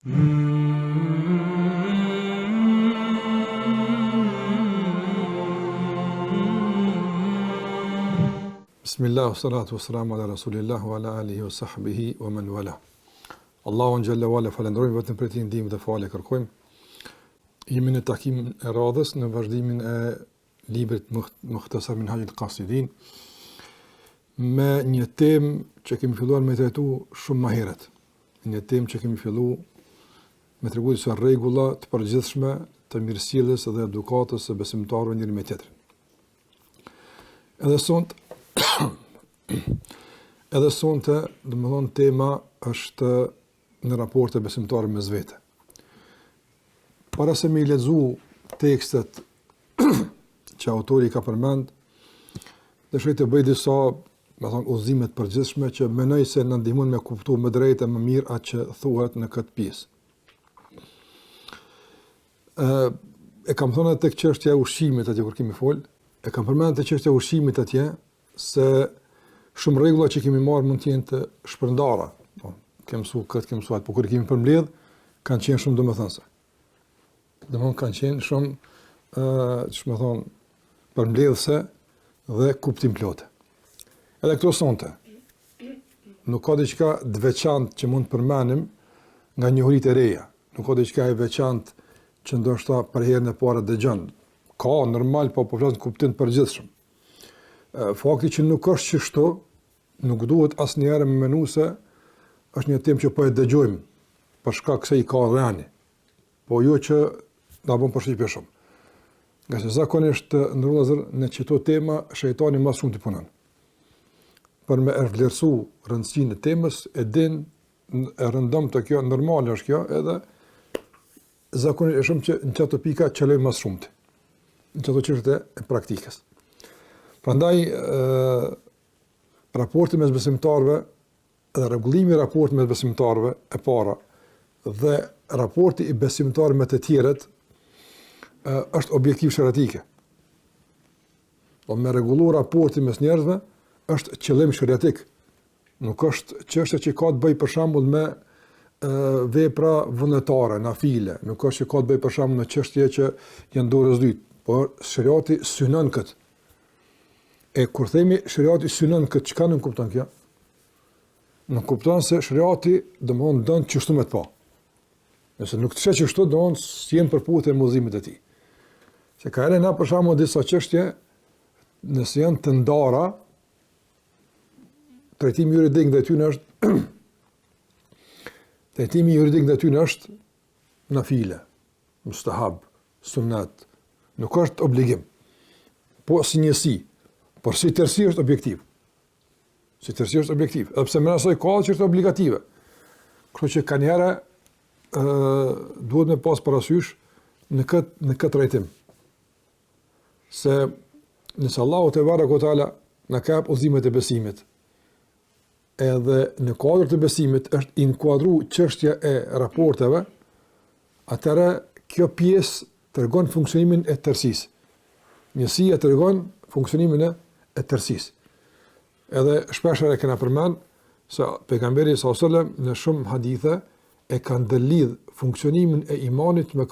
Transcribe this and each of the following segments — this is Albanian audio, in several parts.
Bismillah, salatu wassalamu ala rasulillah wa ala alihi wa sahbihi wa man wala. Allahun xhalla wala falenderojmë vetëm për të ndihmën dhe falë kërkojmë. Jemi në takimin e radhës në vazhdimin e librit Mukhtasar Minhaj al-Qasidin me një temë që kemi filluar me të trajtu shumë më herët. Një temë që kemi filluar me tregu disa rregulla të përgjithshme të mirësjelljes dhe edukatës së besimtarëve njëri me tjetrin. Edhe sonte, domethënë tema është në raporte besimtarë mes vete. Para se me i lexu tekstet që autori ka përmend, dëshiroj të bëj disa, udhëzime të përgjithshme që mendoj se na ndihmon me kuptuar më drejt e më mirë atë që thuhet në këtë pjesë. E kam thënë tek çështja e ushqimit atje kur kemi fol, e kam përmendur te çështja e ushqimit atje se shumë rregulla që kemi marrë mund të jenë të shpërndara. Kemë mësuar, por kur kemi përmbledh, kanë qenë shumë domethënëse. Domethënë kanë qenë shumë, përmbledhëse dhe kuptim plotë. Edhe këto sonte, nuk ka diçka të veçantë që mund të përmenim nga njohuritë e reja. Nuk ka diçka e veçantë që ndoshta për herën e parë dëgjon. Ka normal, po flas në kuptim të përgjithshëm. Fakti që nuk është kështu, nuk duhet asnjëherë me menu se është një temë që po e dëgjojmë për shkak se i ka rënë. Po jo që na bën përshtypje shumë. Nga se zakonisht në rrugë në çdo tema shejtani më shumë të punon. Për me vlerësu rëndësinë e temës, e din e rëndom të kjo, normale është kjo, edhe zakonisht e shumë që në çdo pika çeloj më shumë. Në çdo çështje e praktikës. Prandaj raporti mes besimtarëve dhe rregullimi i raportit mes besimtarëve e para dhe raporti i besimtarëve me të tjerët është objektiv shariatike. Po me rregullu raportin mes njerëzve është qëllim shariatik. Nuk është çështje që ka të bëjë për shembull me vepra vullnetare, nafile, nuk është që ka të bëjë për shembull me çështje që janë dorës dytë, por shariati synon këtë. E kur themi shariati synon këtë, çka nuk kupton kjo? Nuk kupton se shariati domthon don çështu me të pa. Nëse nuk të sheh çështu, don si janë përputhje me udhëzimet e tij. Se ka edhe na për shembull disa çështje nëse janë të ndara, trajtimi juridik ndaj tyre është nafile, mustahab, sunnet, nuk është obligim. Po si njësi, por si tërësi është objektiv. Edhe pse më nësoj ka që është obligative. Kështu që kanë njëra duhet me pas parasysh në këtë trajtim. Se nëse Allahu te barekuhu teala na ka hap udhëzimet e besimit, edhe në kuadër të besimit është inkuadru çështja e raporteve, atëra kjo pjesë tregon funksionimin e tërësisë. Njësia tregon funksionimin e tërësisë. Edhe shpeshherë kena përmend se pejgamberi sallallahu alajhi wasallam në shumë hadithe e ka ndërlidh funksionimin e imanit me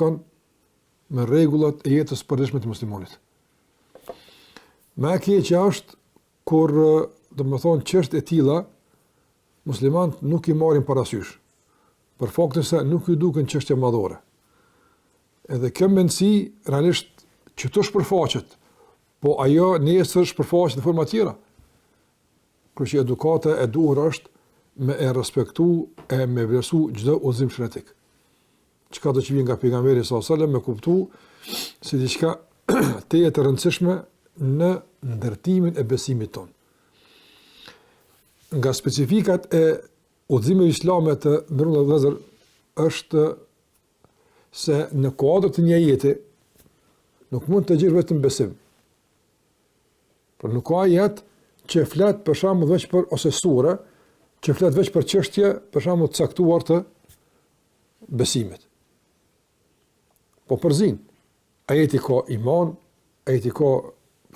rregullat e jetës së përditshme të muslimanit. Më e keqja është kur domethënë çështje të tilla muslimanët nuk i marrin parasysh, për faktin se nuk i duken çështje madhore. Edhe kjo mendësi realisht që të shpërfaqet, po ajo nesër shpërfaqet në forma tjera. Kështu që edukata e duhur është me e respektu e me vlerësu çdo udhëzim shariatik. Çka do të vijë nga pejgamberi sallallahu alajhi wasallam me kuptu si diçka të jetë e rëndësishme në ndërtimin e besimit ton. Nga specifikat e udhëzimeve islame të ndërruar vëllezër është se në kuadër të një jete nuk mund të gjerë vetëm besim. Por nuk ka jetë që flet për shembull veç për ose sure, që flet veç për çështje për shembull të caktuar të besimit. Po përzin. Ajeti ka iman, ajeti ka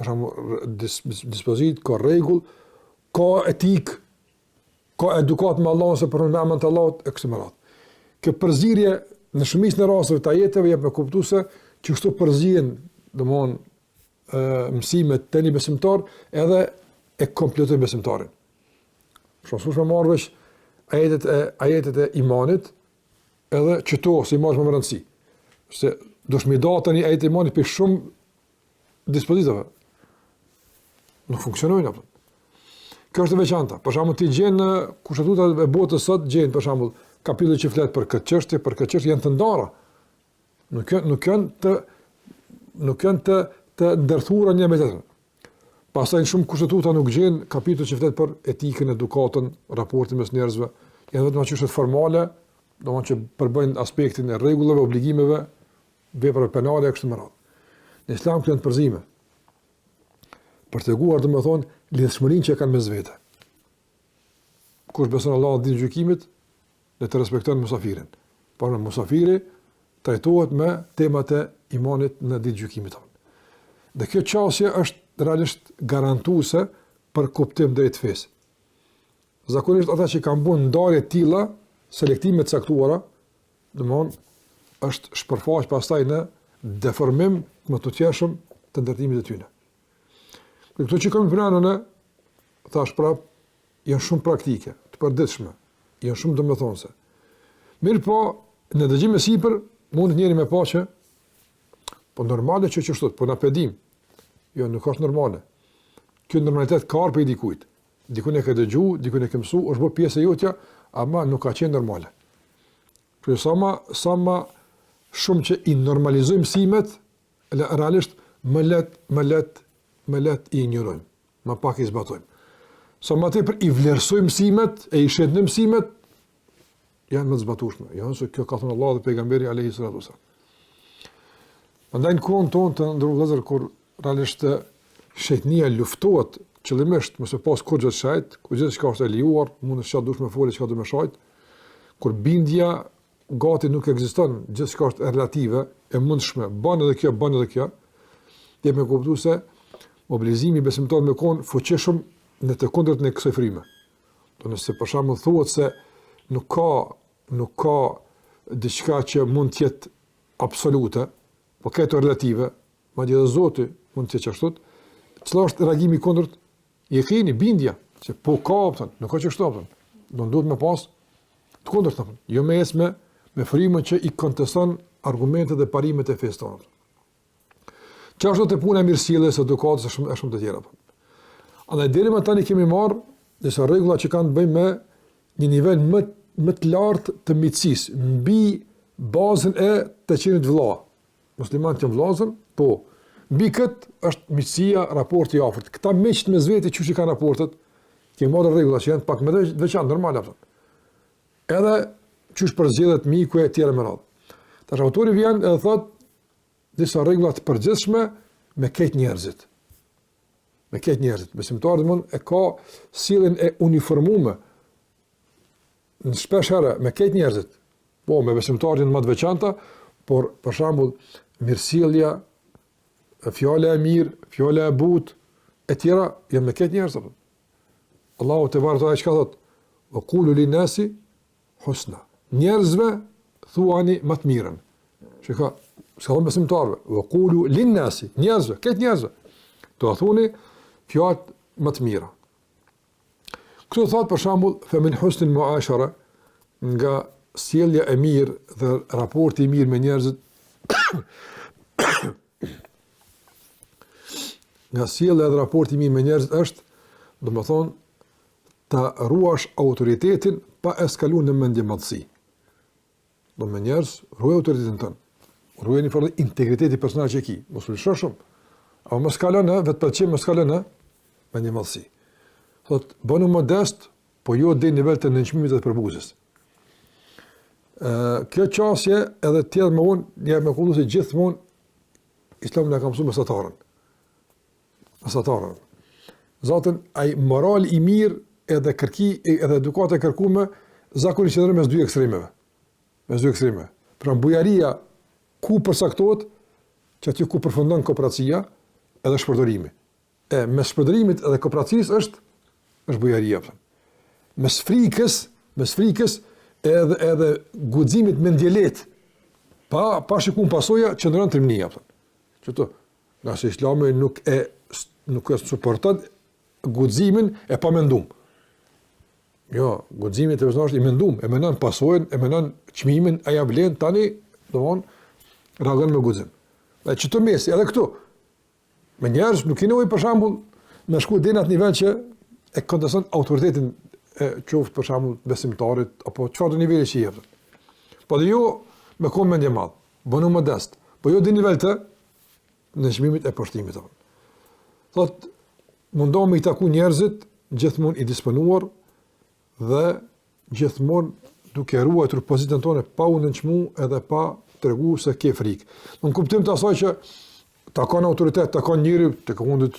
për shembull dispozit, ka rregull, ka etik, ka edukat me Allahun se për ndërmend të Allahut e kështu me radhë. Kjo përzierje në shumicën e rasteve të ajeteve jep me kuptu se që kështu përzihen, mësimet të një besimtar edhe e kompletojnë besimtarin. Shumë me marrë veç ajetet e imanit edhe qëto se i marrë më rëndësi. Se dush me da tani ajetet e imanit për shumë dispozitave. Nuk funksionojnë apo. Kjo është e veçanta. Për shembull ti gjen në kushtetutat e botës sot gjen për shembull kapitullet që flet për këtë çështje janë të ndara. Nuk janë të ndërthura një me tjetrën. Pastaj në shumë kushtetuta nuk gjen kapitull që flet për etikën, edukatën, raportin mes njerëzve, janë vetëm çështje formale, domethënë që përbëjnë aspektin e rregullave, obligimeve, veprave penale kështu me radhë. Në Islam këto janë përzime. Për të treguar domethënë lidhshmërinë që kanë mes vete. Kush beson Allahun ditën e gjykimit, le të respekton musafirin. Por në musafiri trajtohet me temat e imanit në ditë gjykimit. Dhe kjo çështje është realisht garantuese për kuptim drejt fesë. Zakonisht ata që kanë bën ndarje të tilla, selektime të caktuara, domthonë është shpërfaq pastaj në deformim më të tjershëm të ndërtimit të tyre. Këto që kam pranë, thash prap, janë shumë praktike, të përditshme, janë shumë domethënëse. Mirë po, në dëgjim e sipër, mund njëri me pa që, po normale që qështot, po na pedim, jo, nuk është normale. Kjo normalitet ka arë për i dikujt. Dikun e ka dëgju, dikun e ka mësu, është bërë pjesë e jotja, ama nuk ka qenë normale. Kërë sa ma shumë që i normalizojmë mësimet, realisht më let i ignorojmë, më pak i zbatojmë. Sa ma tepër i vlerësojmë mësimet, e i shednim mësimet, janë më të zbatueshme. Janë se kjo ka thënë Allah dhe pejgamberi alayhi salatu wasallam. Prandaj në kohën tonë të ndërruar vëllezër kur realisht shejtnia luftohet qëllimisht mos e pas kurrë shajt, kur gjithçka është e lejuar, mund të shajt dush me folë çka do më shajt. Kur bindja gati nuk ekziston, gjithçka është relative, e mundshme, bën edhe kjo, dhe me kuptu se mobilizimi besimtar me kon fuqishëm në të kundërt në kësaj fryme. Do nëse për shembull thuhet se nuk ka diçka që mund të jetë absolute, po ka të relative, madje edhe Zoti mund të jetë ashtu. Cila është reagimi kundërt? Jekini, bindja, që po ka, nuk ka që shtu, do duhet me pas të kundërt, jo me esme me frymën që i konteston argumentet dhe parimet e fesë tonë. Që është të puna mirësjelljes, edukatës e shumë të tjera. Andaj deri më tani kemi marrë disa rregulla që kanë të bëjnë me një nivel më të lartë të miqësisë, mbi bazën e të qenit vëlla. Muslimanët që vëllazën, po. Mbi këtë është miqësia, raporti i afërt. Këta miqtë mes vete çuçi kanë raportet, kemi marrë rregulla që janë pak më të veçantë, normale apo. Edhe çuç përzgjedhet miku e tjerë me radhë. Tash autori vjen edhe thotë disa rregulla të përgjithshme me këtë njerëzit. Me këtë njerëzit, besimtarët mund e ka sjelljen e uniformuar në shpesh herë me këtë njerëzit. Po me besimtarët më të veçanta, por për shembull mirësjellja, fjala e mirë, fjala e butë, e tjera janë me këtë njerëz apo. Allahu te barë çka thot? Wa qulu lin-nasi husna. Njerëzve thuani më të mirën. Shikoj, s'ka besimtarëve. Wa qulu lin-nasi, njerëzve, këtë njerëzve. Do thoni fjalë më të mira. Këtu thot për shembull fa min husnil muashara, nga sjellja e mirë dhe raporti i mirë me njerëzit. Nga sjellja dhe raporti i mirë me njerëzit është, domethënë, ta ruash autoritetin pa eskaluar në mendje madhësi. Do me njerëz, ruaj autoritetin tënd. Ruaj një farë integriteti personal që ki. Mos u lëshosh shumë. Apo mos kalon në vetpëlqim, mos kalon në mendje madhësi. Thot, bënu modest, po jo deri në nivel të nënçmimit dhe përbuzës. Kjo qasje edhe tjetër më vonë, ja me kullu se gjithmonë Islami na ka mësuar mesatarën. Mesatarën. Zatën, ai moral i mirë edhe edhe edukata e kërkuar zakonisht qëndron mes dy ekstremeve. Mes dy ekstremeve. Pra bujaria ku përcaktohet që aty ku përfundon kooperacia edhe shpërdorimi. Mes shpërdorimit edhe kooperacisë është bujaria. Mes frikës edhe guximit me ndjelet, pa shikuar pasoja qëndron trimnia. Çto, nëse Islami nuk e suporton guximin e pa mendum. Jo, guximi të vëzhgosh i mendum, e mendon pasojën, e mendon çmimin, a ja vlen tani, domthon reagon me guxim. Dhe çto mes, edhe këtu. Me njerëz nuk i nevojë për shembull me shku deri në atë nivel që e konteston autoritetin e qoftë për shembull besimtarit apo çfarë niveli që jep. Po dhe jo me komendje madh, bënu modest, po jo deri në nivel të në çmimit e poshtimit. Thot mundohem i taku njerëzit gjithmonë i disponuar dhe gjithmonë duke ruajtur pozitën tonë pa u nënçmu edhe pa tregu se ke frikë. Në kuptim të asaj që takon autoritet, takon njëri të kundit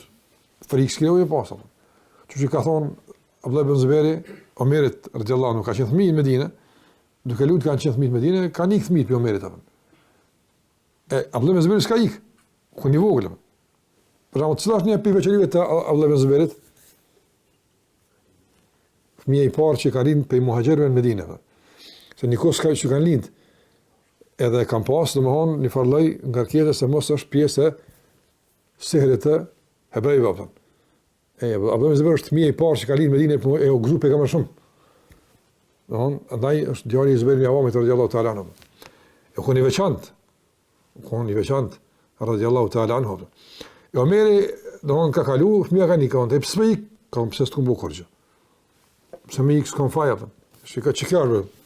frikë skrivoj pasën. Që ka thonë Abdullah ibn Zuberi, Omerit radhiyallahu anhu, ka qenë fëmijë në Medinë, duke lutur kanë qenë fëmijë në Medinë, kanë ikë fëmijë për Omerit apo. Abdullah ibn Zuberi s'ka ikë, ku i vogël. Për shembull, cila është një veçorive të Abdullah ibn Zuberit? Fëmija i parë që ka rinë për i muhajgjerëve në Medinë. Se një kohë që kanë lindë, edhe kam pasë, domethënë një farloj nga kjetër se mos është pjesë e sehrit të hebrejve. Abdullah ibn Zuberit është fëmija i parë që ka linë në Medinë e u gëzu pejgamber shumë. Domethënë, andaj është djali i Zuberit ibn Awamit radhiyallahu ta'ala anhu. E koni veçantë, radhiyallahu ta'ala anhu. E Omeri, domethënë ka kalu, fëmija ka nikon, pse ik, pse s'të kumbu kurrë. Pse më ik s'kam faj apo. Shika çka,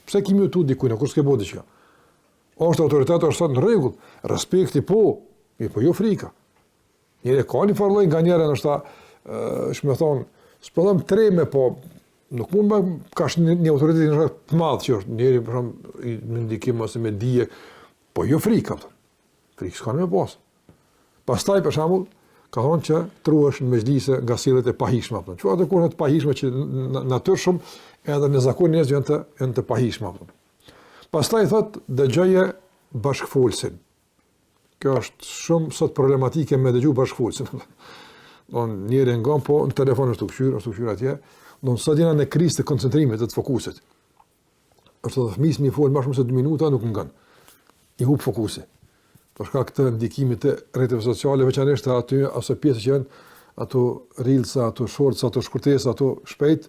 pse kimi tu dikujt, kur s'ke bodi çka. Është autoritet, është në rregull, respekti po jo frika. Njëre ka një farloj nga njëre nështë shme thonë, s'pëllëm treme, po nuk mund me ka një autoritet në shakë të madhë që është, njëri për shumë me ndikim ose me dije, po jo frika. Frikë s'ka në me pasë. Pastaj për shembull, ka thonë që truhesh në mezhlise nga sillet e pahishme. Çfarë të kurrë të pahishme që natyrshëm edhe në zakon njerëz janë të pahishme. Pastaj thotë dëgjoje bashkëfolsin. Kjo është shumë sot problematike me dëgju bashkëfolsin. Don njëri ngon po në telefon është u kthyer atje. Don sot jena në krizë të koncentrimit të fokusit. Është të fëmis më fol më shumë se 2 minuta nuk ngon. I hub fokusi. Për shkak të ndikimit të rrjeteve sociale, veçanërisht aty ose pjesë që janë ato reelsa, ato shorts, ato shkurtesa, ato shpejt,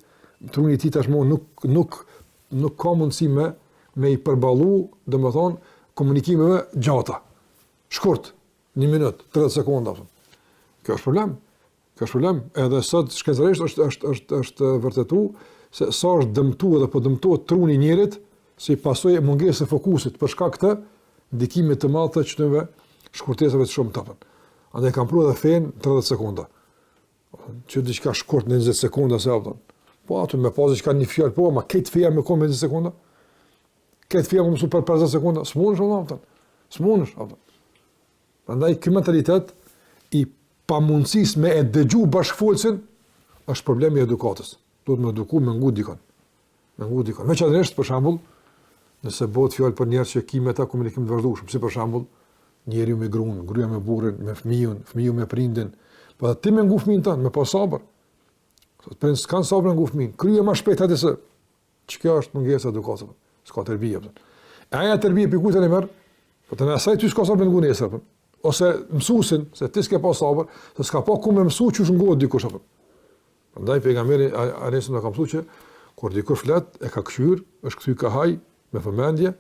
truni i tij tashmë nuk ka mundësi me i përballu, domethënë, komunikimeve gjata. Shkurt, 1 minutë, 30 sekonda. Kjo është problem. Edhe sot shkencërisht është vërtetuar se sa është dëmtuar dhe po dëmtohet truni i njerit si pasojë e mungesës së fokusit për shkak të ndikimit të madh të çnëve shkurtesave të shumë tapën. Andaj kam pruar edhe fen 30 sekonda. Që diçka shkurt në 20 sekonda se apo. Po aty me pasë që kanë një fjalë po, ma këtë fjalë me kom 20 sekonda. Këtë fjalë më super 50 sekonda, s'mundesh apo. Andaj ky mentalitet i pamundësisë me e dëgju bashkëfolsin është problemi i edukatës. Duhet me eduku me ngut dikon. Veçanërisht për shembull, nëse bëhet fjalë për njerëz që kimë ata komunikim të vazhdueshëm, si për shembull, njeriu me gruan, gruaja me burrin, me fëmijën, fëmiu me prindin, po ti me ngut fëmin tan, me pas sabër. Sot prins kanë sabër ngut fëmin. Krye më shpejt atë se ç'kjo është mungesa e edukatës. S'ka tërbije. Aja tërbije pikutën e merr, po të na asaj ty s'ka sabër ngut nesër. Ose mësuesin se ti s'ke pas sabër, se s'ka pa ku më mësu çu ngohet dikush apo. Prandaj pejgamberi alayhis salam ka mësuar që kur dikush flet e ka kthyer, është kthy ka haj me vëmendje,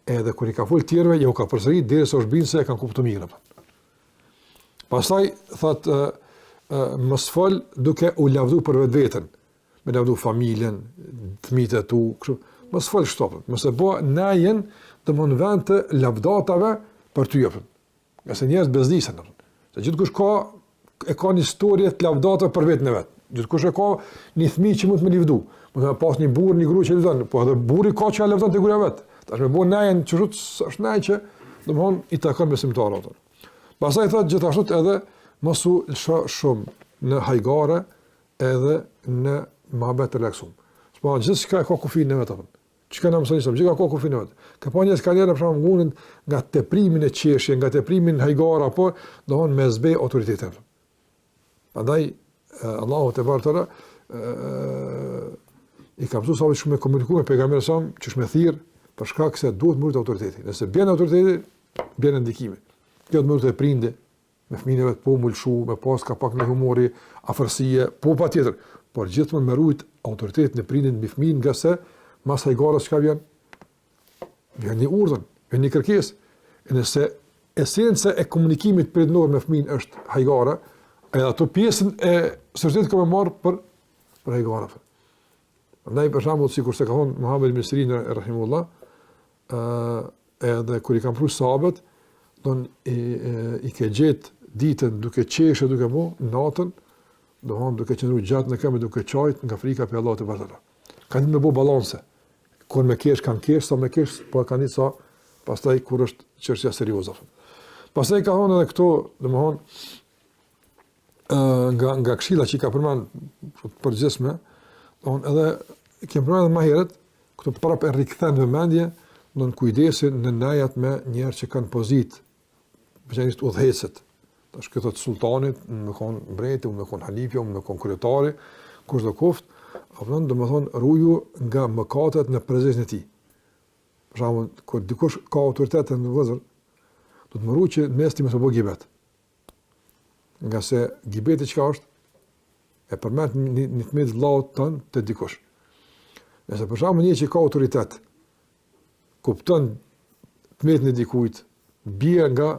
edhe kur i ka fol tjerëve, jo ka përsërit derisa është binë se e kanë kuptuar mirë. Pastaj thotë mos fol duke u lavdu për vetveten, me lavdu familjen, fëmijët e tu, kështu. Mos fol kështu, mos e bë najen të mund vend të lavdatave për ty apo. Qase njerëz bezdisen apo. Se gjithkush ka një histori të lavdatave për veten e vet. Gjithkush ka një fëmijë që mund të më lavdu. Mund të pas një burr, një grua që lëvdon, po edhe burri ka që lëvdon te gruaja vet. Tash me bën najen çrut është naj që domthon i takon besimtarët ato. Pastaj thotë gjithashtu edhe mos u lësho shumë në hajgare edhe në mohabet relaksum. S'po gjithçka ka kufin në vet apo. Çka na mëson se gjithçka ka kufin në vet. Ka pa njerëz kanë për shkak ngunin nga teprimin e qeshje, nga teprimin hajgare apo domthon me zbe autoritetin. Prandaj Allahu te bartara i ka mësuar sahabët shumë me komunikuar me pejgamberin sa që më thirr për shkak se duhet mbrojt autoriteti. Nëse bën autoriteti, bën ndikimi. Kjo të mbrojtë prindi me fëmijët e vet, po mulshu, me pas ka pak me humori, afërsie, po patjetër, por gjithmonë me rujt autoritetin e prindit mbi fëmijën, nga se mas hajgarës çka vjen? Vjen një urdhën, vjen një kërkesë. E nëse esenca e komunikimit prindor me fëmijën është hajgara, edhe ato pjesën e societit ka më marr për hajgarën. Prandaj për shembull sikur se ka thonë Muhammed ibn Sirin rahimullah, edhe kur i kanë prur sahabët, i ke gjetë ditën duke qeshë, duke mu, natën, duke qëndru gjatë në këmbë, duke qajtë nga frika për Allah të vërtëra. Kanë ditë me bo balanse. Kur me kesh, kanë kesh, sa me kesh, po kanë ditë sa, pastaj kur është çështja serioze. Pastaj ka thonë edhe këto, nga këshilla që i ka përmend përgjithshme, edhe kemë përmend edhe më herët, këto prapë e rikëthen vëmendje, në kujdesin në najat me njerë që kanë pozit, veçanërisht udhëhecët. Tash këto të sultanit, më konë mbreti, më konë halifja, më konë kryetari, kushdo kuft, apo do të thonë ruju nga mëkatet në prezencën e tij. Për shembull, kur dikush ka autoritet në vëzër, do të më ruaj që mes ti mos u bë gibet. Nga se gibeti çka është? E përmend një të mirë vllaut ton të dikush. Nëse për shembull një që ka autoritet, kupton të mirën e dikujt, bie nga,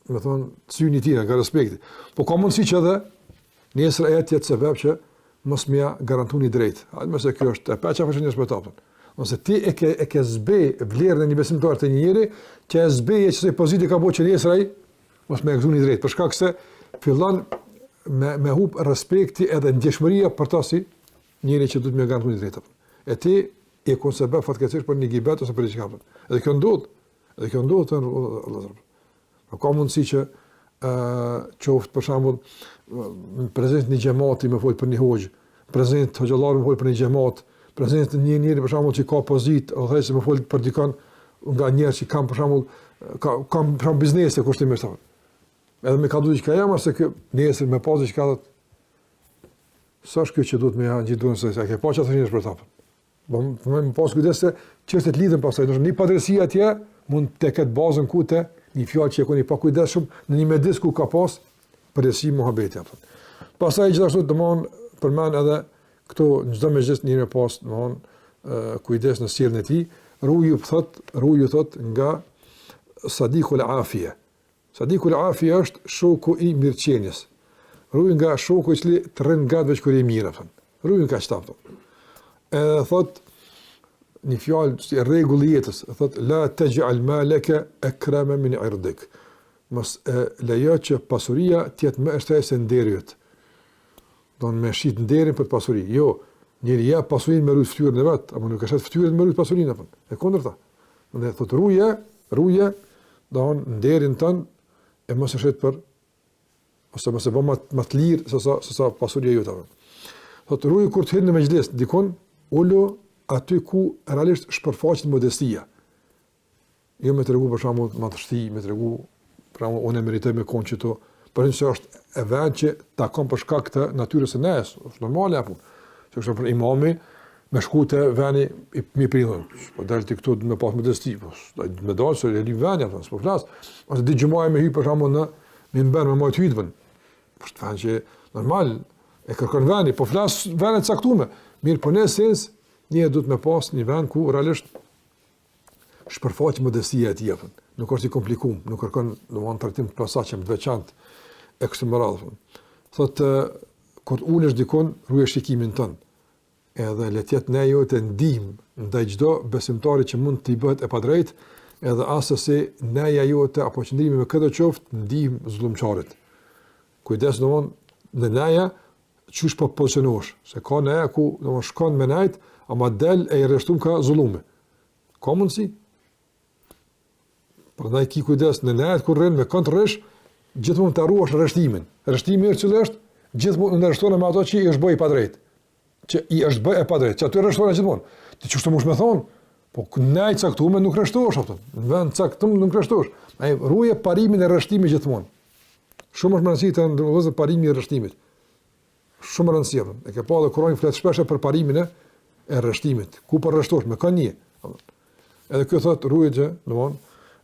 me thonë, syni tira, nga respekti. Po ka mundësi që edhe nesër e tjetë sebeb që mos mja garantu një drejt. Hajde mëse kjo është e peqa fëshë njës për tapën. Nëse ti e ke zbej vlerën e një besimtar të njëri, që e zbej e që se poziti ka bo që nesër ai, mos me gëzu një drejt. Për shkak se fillon me hub respekti edhe ndjeshmëria për ta si njëri që du të me garantu një drejt. E ti e kon sebeb fatkeqësisht për një gibet ose për një qikapën. Edhe kjo ndodh të Allah. Ka mundësi që qoftë për shembull prezent një xhamati më fol për një hoxh, prezent hoxhallar më fol për një xhamat, prezent një njeri për shembull që ka pozitë, ose se më fol për dikon nga njerëz që kanë për shembull kanë biznese kushtimisht. Edhe më ka duhet që jam se kë nesër më pas diçka thot. Sa është kjo që duhet më janë gjithmonë se ke pa çfarë thënë për ta. Më pas kujdes se çështë të lidhen pastaj, do të një padrejësi atje mund të ketë bazën ku të një fjalë që e keni pa kujdesshëm në një mjedis ku ka pas përgjithësi muhabeti apo. Pastaj gjithashtu domthon përmend edhe këto çdo mëngjes njëri pas domthon kujdes në sjelljen e tij, ruju thot nga sadikul afia. Sadikul afia është shoku i mirëqenies. Ruju nga shoku i cili të rën gatëve kur i mirë apo. Ruju nga çfarë? Edhe thot një fjalë si rregull i jetës, thot la taj'al malaka akrama min irdik. Mos lejo që pasuria të jetë më e shtrenjtë se nderi yt. Don me shit nderin për pasuri. Jo, njëri ja pasurinë me rrit fytyrën e vet, apo nuk ka shet fytyrën me rrit pasurinë apo. E kundërta. Ne thot ruje, don nderin ton e mos e shet për ose mos e bë më të lirë se sa pasuria jote. Thot ruje kur të hyn në mejlis dikon ulo aty ku realisht shpërfaqet modestia. Jo me tregu për shembull madhështi, me tregu për shembull unë meritoj me konçito, por nëse është e vënë që takon për shkak të natyrës së nes, është normale apo. Që për imami me shkute vani i mi pridhën. Po dalti këtu me pas modesti, po me dalë e li vani apo s'po flas. Ose di xhumoja me hy për shembull në minber me mot hyjtën. Po të thënë që normal e kërkon vani, po flas vani të caktuar. Mirë, po në esencë një duhet me pas një vend ku realisht shpërfaq modestia e tij apo. Nuk është i komplikuar, nuk kërkon domosdoshmë trajtim të posaçëm të veçantë e kështu me radhë. Thotë kur ulesh dikon, ruaj shikimin tënd. Edhe le të jetë ne jo të ndihmë ndaj çdo besimtari që mund të i bëhet e padrejtë, edhe asesi neja jote apo qëndrimi me këtë qoftë ndihmë zullumçarit. Kujdes domosdoshmë në neja çush po pozicionohesh, se ka neja ku domosdoshmë shkon me nejt, ama del e i rreshtum ka zullume. Ka mundësi? Prandaj ki kujdes në nejt kur rrin me kënd rresh, gjithmonë të ruash rreshtimin. Rreshtimi i cili është gjithmonë ndërshton me ato që i është bëj i padrejtë. Që i është bëj e padrejtë, që aty rreshton gjithmonë. Ti çu të mos më thon, po nejt caktuar nuk rreshtohesh atë. Në vend caktuar nuk rreshtohesh. Ai ruaje parimin e rreshtimit gjithmonë. Shumë është rëndësishme të ndërvozë parimi i rreshtimit. Shumë rëndësishme. E ke pa edhe Kurani flet shpesh për parimin e e rreshtimit. Ku po rreshtosh me kënje. Edhe kjo thot ruaj që, domthon,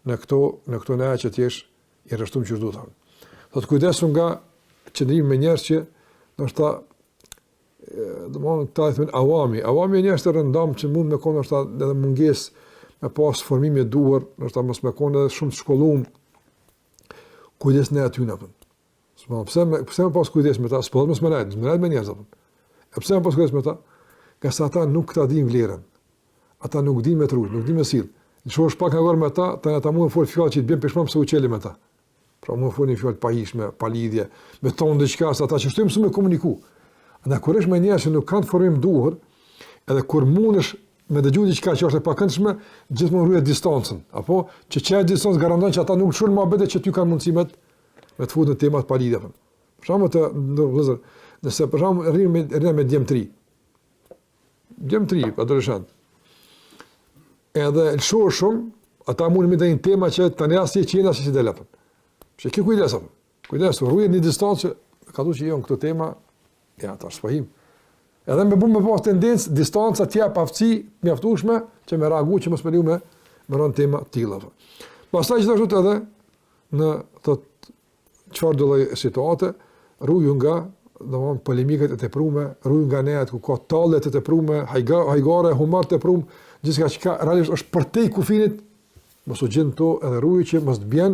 në këto neja që t'jesh i rreshtuar që duhet. Thot kujdesu nga qëndrimi me njerëz që ndoshta domthon ta thon awami njerëz të rëndom që mund me konë ndoshta edhe mungesë me pas formimi e duhur, ndoshta mos me konë edhe shumë të shkollum. Kujdes ne aty na. Pse me pas kujdes me ta, s'po mos më lajt me njerëz apo. Pse me pas kujdes me ta? Ka sa ata nuk ta dinë vlerën. Ata nuk dinë me trut, nuk dinë me sill. Shohësh pak nga me ta, ata mund të fol fjalë që të bën peshmam se u çelë me ta. Pra mund të folin fjalë pa hishme, pa lidhje, me tonë diçka sa ata që shtojmë mësu me komuniku. Andaj kur është me njerëz që nuk kanë formim duhur, edhe kur mundesh me dëgju diçka që është e pakëndshme, gjithmonë ruaj distancën, apo që çaj distancë garanton që ata nuk shkruajnë mohabete që ty kanë mundësi me të futur në tema të pa lidhje. Për shembull të vëllezër, nëse për shembull rrim me djemtri, adoleshent. Edhe lëshohet shumë, ata mund me ndonjë tema që tani as që jena si del apo. Që kjo kujdes apo. Kujdes, ruaj në distancë, ka thonë që janë këto tema, ja tash fahim. Edhe me bëmë pas tendencë, distanca tja paftësi mjaftueshme që me reagu që mos me liu me rënë tema tilla. Pastaj gjithashtu edhe në çfarë do lloj situate, ruaju nga domthon polemikat e tepruara, ruaju nga neat ku ka talle të tepruara, hajgare, humor të tepruar, gjithçka që realisht është për te kufinit, mos u gjen to edhe ruaju që mos të bjen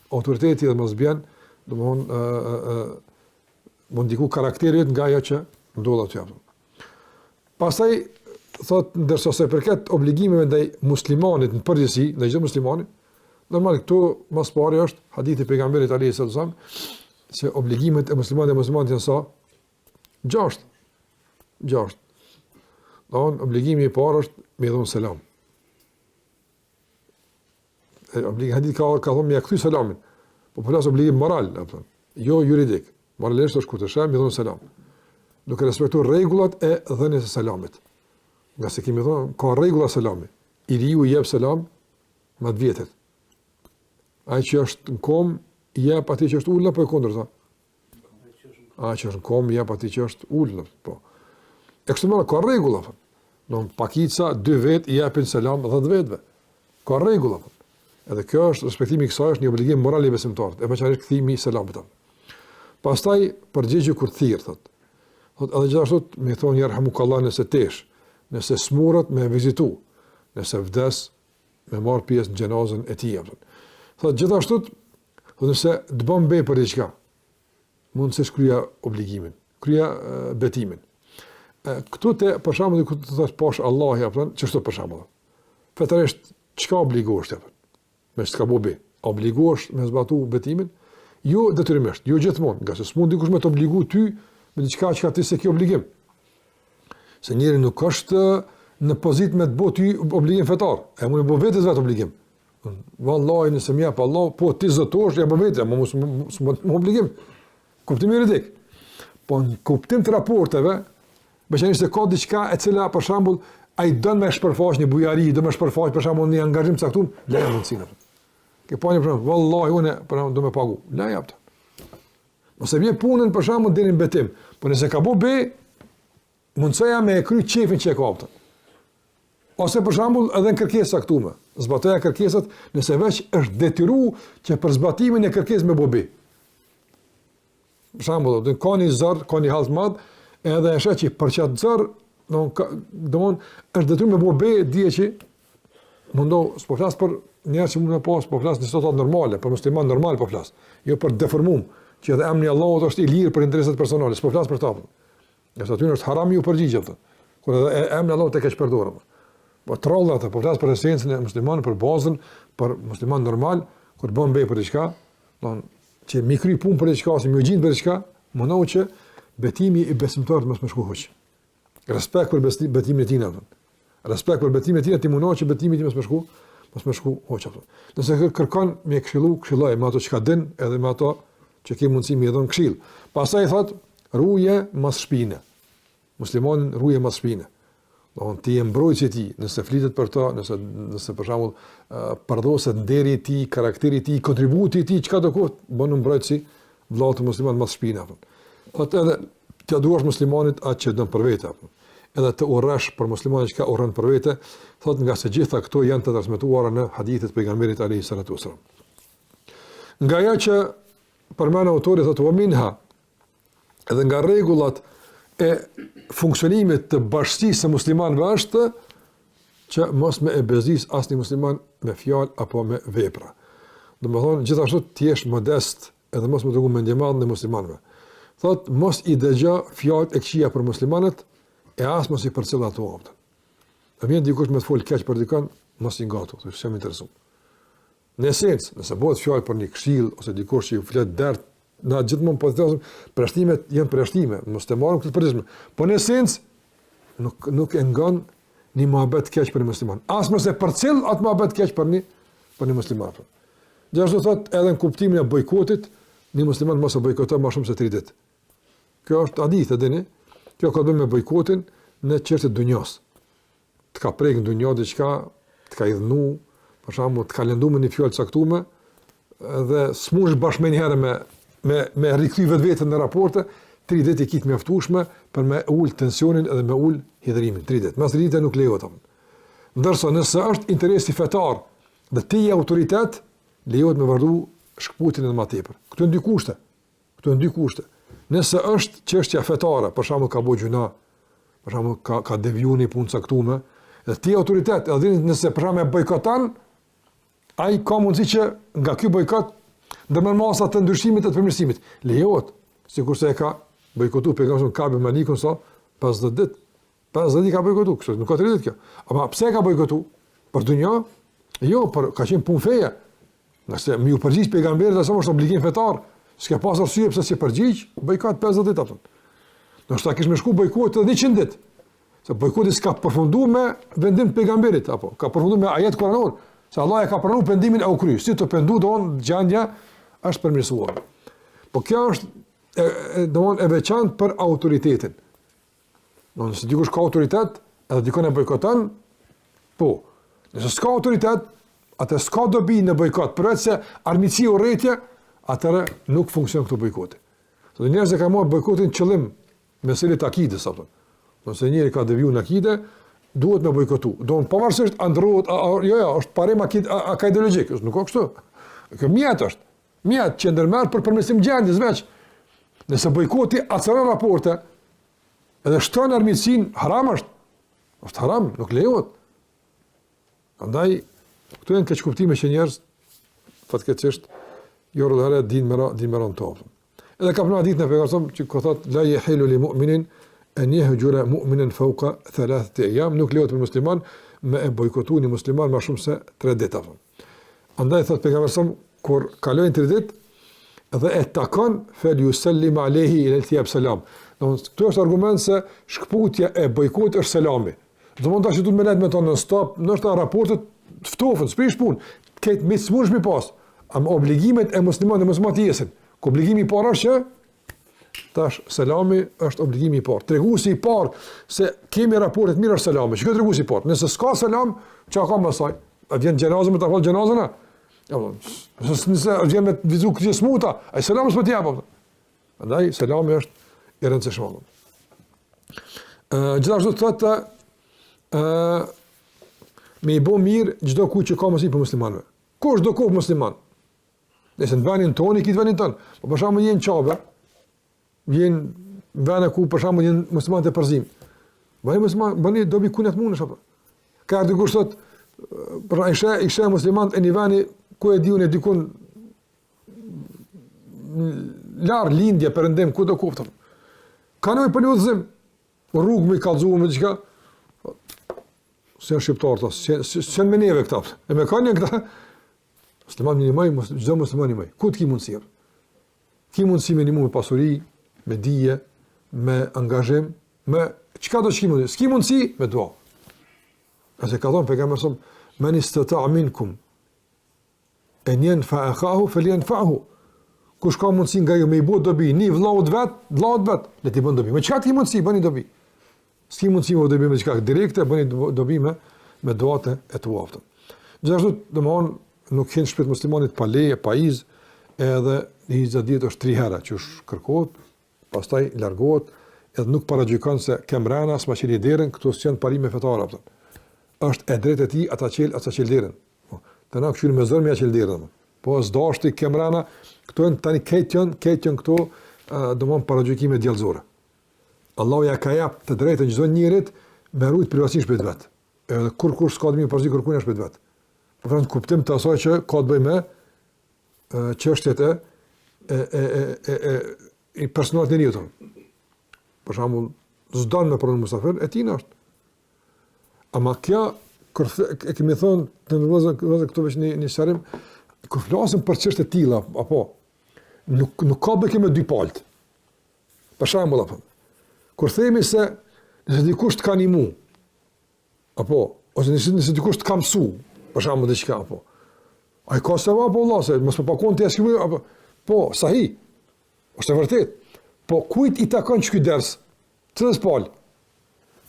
autoriteti dhe mos bjen domthon mund diku karakterit nga ajo që ndodh aty. Pastaj thot ndërsa se përket obligimeve ndaj muslimanit në përgjithësi, ndaj çdo muslimani, normal këtu më së pari është hadithi pejgamberit alayhis salam se obligimet e muslimanit janë sa 6. Don obligimi i parë është me dhon selam. Hadith ka thonë me kthy selamin. Po flas obligim moral, apo jo juridik. Moralisht është kur të shem me dhon selam. Duke respektuar rregullat e dhënies së selamit. Nga se kemi thonë, ka rregulla selami. I riu i jep selam më të vjetër. Ai që është në kom, i jep atij që është ulë apo e kundërta? Ai që është në kom, i jep atij që është ulë, po. Ekstremale ka rregulla. Don pakica 2 vet i japin selam 10 vetëve. Ka rregulla. Edhe kjo është respektimi i kësaj është një obligim moral i besimtarit. E veçanërisht kthimi i selamit. Pastaj përgjigje kur thirr thotë. Thotë edhe gjithashtu më thonë yarhamukallah nëse tesh, nëse smurët me vizitu, nëse vdes me marr pjesë në xhenazën e tij. Thotë gjithashtu, thotë nëse të bën bej për diçka, mund të shkruaja obligimin, kryja betimin. Këtu te për shembull kur të thosh posh Allahi apo çështë për shembull. Fatërisht çka obligohesh ti? Me çka bobi? Obligohesh me zbatu betimin? Jo detyrimisht, jo gjithmonë, nga se s'mund dikush me të obligu ty me diçka që ka ti se ki obligim. Se njëri nuk është në pozitë me të bëu ty obligim fetar. E mund të bëj vetes vetë obligim. Vallahi nëse më jap Allah, po ti zotosh ja bëj vetë, mos obligim. Kuptimi juridik. Po në kuptim të raporteve, veçanërisht se ka diçka e cila për shembull ai don me shpërfaq një bujari, do me shpërfaq për shembull një angazhim të caktuar, leja mundsinë. Ke po një problem, vallahi unë do me pagu. La jap. Ose vjen punën për shembull deri në betim. Po nëse ka bëu be, mundsoja me kry çefin që e ka. Ose për shembull edhe në kërkesë caktuar. Zbatoja kërkesat nëse veç është detyruar që për zbatimin e kërkesës me bobi. Për shembull, do ka një zor, ka një hall të madh, edhe është që për çat zor, domthon është detyruar me bobi dije që mundo s'po flas për njerëz që mund të pas, po flas në situatë normale, për musliman normal po flas. Jo për deformum, që edhe emri Allahut është i lirë për interesat personale, s'po flas për ta. Nga sa aty është haram ju përgjigj atë. Kur edhe emri Allahut e keq përdorur. Po trolla atë, po flas për esencën e muslimanit, për bazën, për musliman normal, kur bën bej për diçka, don që mi kry punë për diçka, ose mi u gjin për diçka, mundo që betimi i besimtarit mos më shkojë hoq. Respekt për betimin e tij atë. Respekt për betimin e tij, ti mundo që betimi i tij mos më shku hoq atë. Nëse kërkon me këshilloj me ato që ka din, edhe me ato që ke mundësi me dhon këshill. Pastaj thot ruje mas shpine. Muslimanin ruje mas shpine. Don ti e mbrojtje ti, nëse flitet për to, nëse për shembull përdoset nderi i tij, karakteri i tij, kontributi i tij, çka do kohë bën mbrojtësi vëllaut musliman mas shpine. Thot edhe ti duash muslimanit atë që don për vetë. edhe të urresh për muslimanin që ka urren për vete, thot nga se gjitha këto janë të transmetuara në hadithet e pejgamberit alayhi salatu wasallam. Nga ajo që përmend autori thotë minha, edhe nga rregullat e funksionimit të bashkësisë së muslimanëve është që mos me e bezdis asnjë musliman me fjalë apo me vepra. Domethënë gjithashtu të jesh modest edhe mos më tregu mendje madh ndaj muslimanëve. Thot mos i dëgjo fjalët e këqija për muslimanët e as mos i përcjell ato opta. A vjen dikush me të fol keq për dikon, mos i ngatu, thosh s'jam interesuar. Në esencë, nëse bëhet fjalë për një këshill ose dikush që ju flet dert, na gjithmonë po them, prashtimet janë prashtime, mos të marrim këtë përzim. Po në esencë nuk e ngon një mohabet keq për një musliman. As mos e përcjell atë mohabet keq për një musliman. Gjithashtu thot edhe në kuptimin e bojkotit, një musliman mos e bojkoton më shumë se 3 ditë. Kjo është hadith e dini. Kjo ka të bëjë me bojkotin në çështje të dunjos. Të ka prek në dunjë diçka, të ka idhnu, për shembull, të ka lënduar me një fjalë caktuar dhe smush bashkë me një herë me rikthy vetveten në raporte, 3 ditë i kit mjaftueshme për me ul tensionin edhe me ul hidhrimin. 3 ditë. Mas 3 ditë nuk lejohet. Ndërsa nëse është interesi fetar dhe ti je autoritet, lejohet me vazhdu shkputin edhe më tepër. Këto janë dy kushte. Nëse është çështja fetare, për shembull ka bëu gjuna, për shembull ka devijuar një punë caktuar, dhe ti autoritet, edhe nëse për shembull e bojkoton, ai ka mundësi që nga ky bojkot ndërmend masa të ndryshimit të përmirësimit. Lejohet, sikurse e ka bojkotuar pejgamberi Kabe Malikun sa 50 ditë. 50 ditë ka bojkotuar, kështu nuk ka 30 ditë kjo. Ama pse ka bojkotuar? Për dunjë? Jo, për ka qenë punë feje. Nëse më ju përgjigj pejgamberi, asaj është obligim fetar. S'ka pas arsye pse si përgjigj, bojkot 50 ditë apo. Do të kish më shku bojkot edhe 100 ditë. Se bojkoti s'ka përfunduar me vendim të pejgamberit apo ka përfunduar me ajet kuranor. Se Allah e ka pranuar pendimin e u kry. Si të pendu don gjendja është përmirësuar. Po kjo është domon e veçantë për autoritetin. Nëse dikush ka autoritet, edhe dikon e bojkoton, po. Nëse s'ka autoritet, atë s'ka dobi në bojkot, përveç se armiqësi u rretje, atëra nuk funksionon këtë bojkoti. Sot njerëzit kanë marrë bojkotin qëllim meselë të akides apo. Nëse njëri ka devijuar në akide, duhet me bojkotu. Don pavarësisht androhet, është parim ka ideologjik, nuk ka kështu. Kjo mjet është. Mjet që ndërmerr për përmirësim gjendjes veç. Nëse bojkoti acëron raporte, edhe shton armiqsin, haram është. Është haram, nuk lejohet. Prandaj këto janë keq kuptime që njerëz fatkeqësisht jorë dhe din me ran top. Edhe ka përna ditë në pejgamberin që thot la yahilu li mu'minin an yahjura mu'minan fawqa 3 ayyam, nuk lejohet për musliman me e bojkotuar një musliman më shumë se 3 ditë. Andaj thot pejgamberi kur kalojnë 3 ditë dhe e takon fel yusallim alayhi ila al-thiyab salam. Kjo është argument se shkputja e bojkotit është selami. Do mund tash duhet me lejt me tonë në stop, ndoshta raportet ftofën, s'prish punë. Këtë me smush mi pas. Am obligimet e muslimanëve mos mati jesin. Ku obligimi i parë është tash selami është obligimi i parë. Treguesi i parë se kemi raporte të mira është selami. Çka treguesi i parë? Nëse s'ka selam, çka ka më saj? A vjen xhenazë me ta fal xhenazën? Nëse vjen me vizu këtë smuta, ai selami s'po t'i jap. Prandaj selami është i rëndësishëm. Gjithashtu thotë me i bo mirë çdo kujt që ka mos i për muslimanëve. Kush do kohë musliman? Nëse në venin toni, kitë venin tonë. Po për shembull jenë qabe, jenë vene ku për shembull jenë muslimanë të përzim. Bëni dobi kunet mundesh apo. Ka dikush thot, për ishe muslimanë e një veni ku e diun e dikun larë lindje perëndim ku do kupton. Ka nevojë për një udhëzim, rrugë me kallëzuar me diçka. Se shqiptar ta, se me neve këta. E me kanë këta musliman minimaj, çdo musliman minimaj. Ku të ki mundësi? Ki mundësi me një pasuri, me dije, me angazhim, me çka do të ki mundësi? S'ki mundësi me dua. Ase ka thonë pejgamberi men istata'a minkum an yanfa'a akhahu falyanfa'hu. Kush ka mundësi nga ju me i bë dobi, ni vllaut vet, le ti bën dobi. Me çka ti mundësi bëni dobi? S'ki mundësi me dobi me çka direkte, bëni dobi me duate e tua. Gjithashtu, domthon nuk hen shpejt muslimanit pa leje, pa iz, edhe hizja diet është 3 herë që kërkohet, pastaj largohet edhe nuk paragjykon se kemrana s'ma qeli derën, këtu s'janë parime fetare, apëton. Është e drejtë e tij ata qel derën. Të na këshyri me zërë me ja qel derën. Po s'dashti kemrana, këtu janë tani këtë janë këtu domon paragjykime djallëzore. Allahu ja ka jap të drejtën çdo njerit me rujt privatësisht për vet. Edhe kur s'ka të mirë përzi kërkujnë është për vet. Por në kuptim të asaj që ka të bëjë me çështjet e personalit të njeriut. Për shembull, s'don me pronë musafir, e tina është. Ama kjo, kur e kemi thonë, të nëvëzën këtu veç një shërim, kur flasim për çështje të tilla, apo, nuk ka bëke me dy palët. Për shembull, apo, kur themi se nëse dikush të ka një mu, apo, ose nëse dikush të ka mësu, për shembull diçka, apo, ai ka se va, po Allah, se mos më pakon të jashkimi, apo, po, sahi, është e vërtet. Po, kujt i takon që ky ders? Cëlles palë?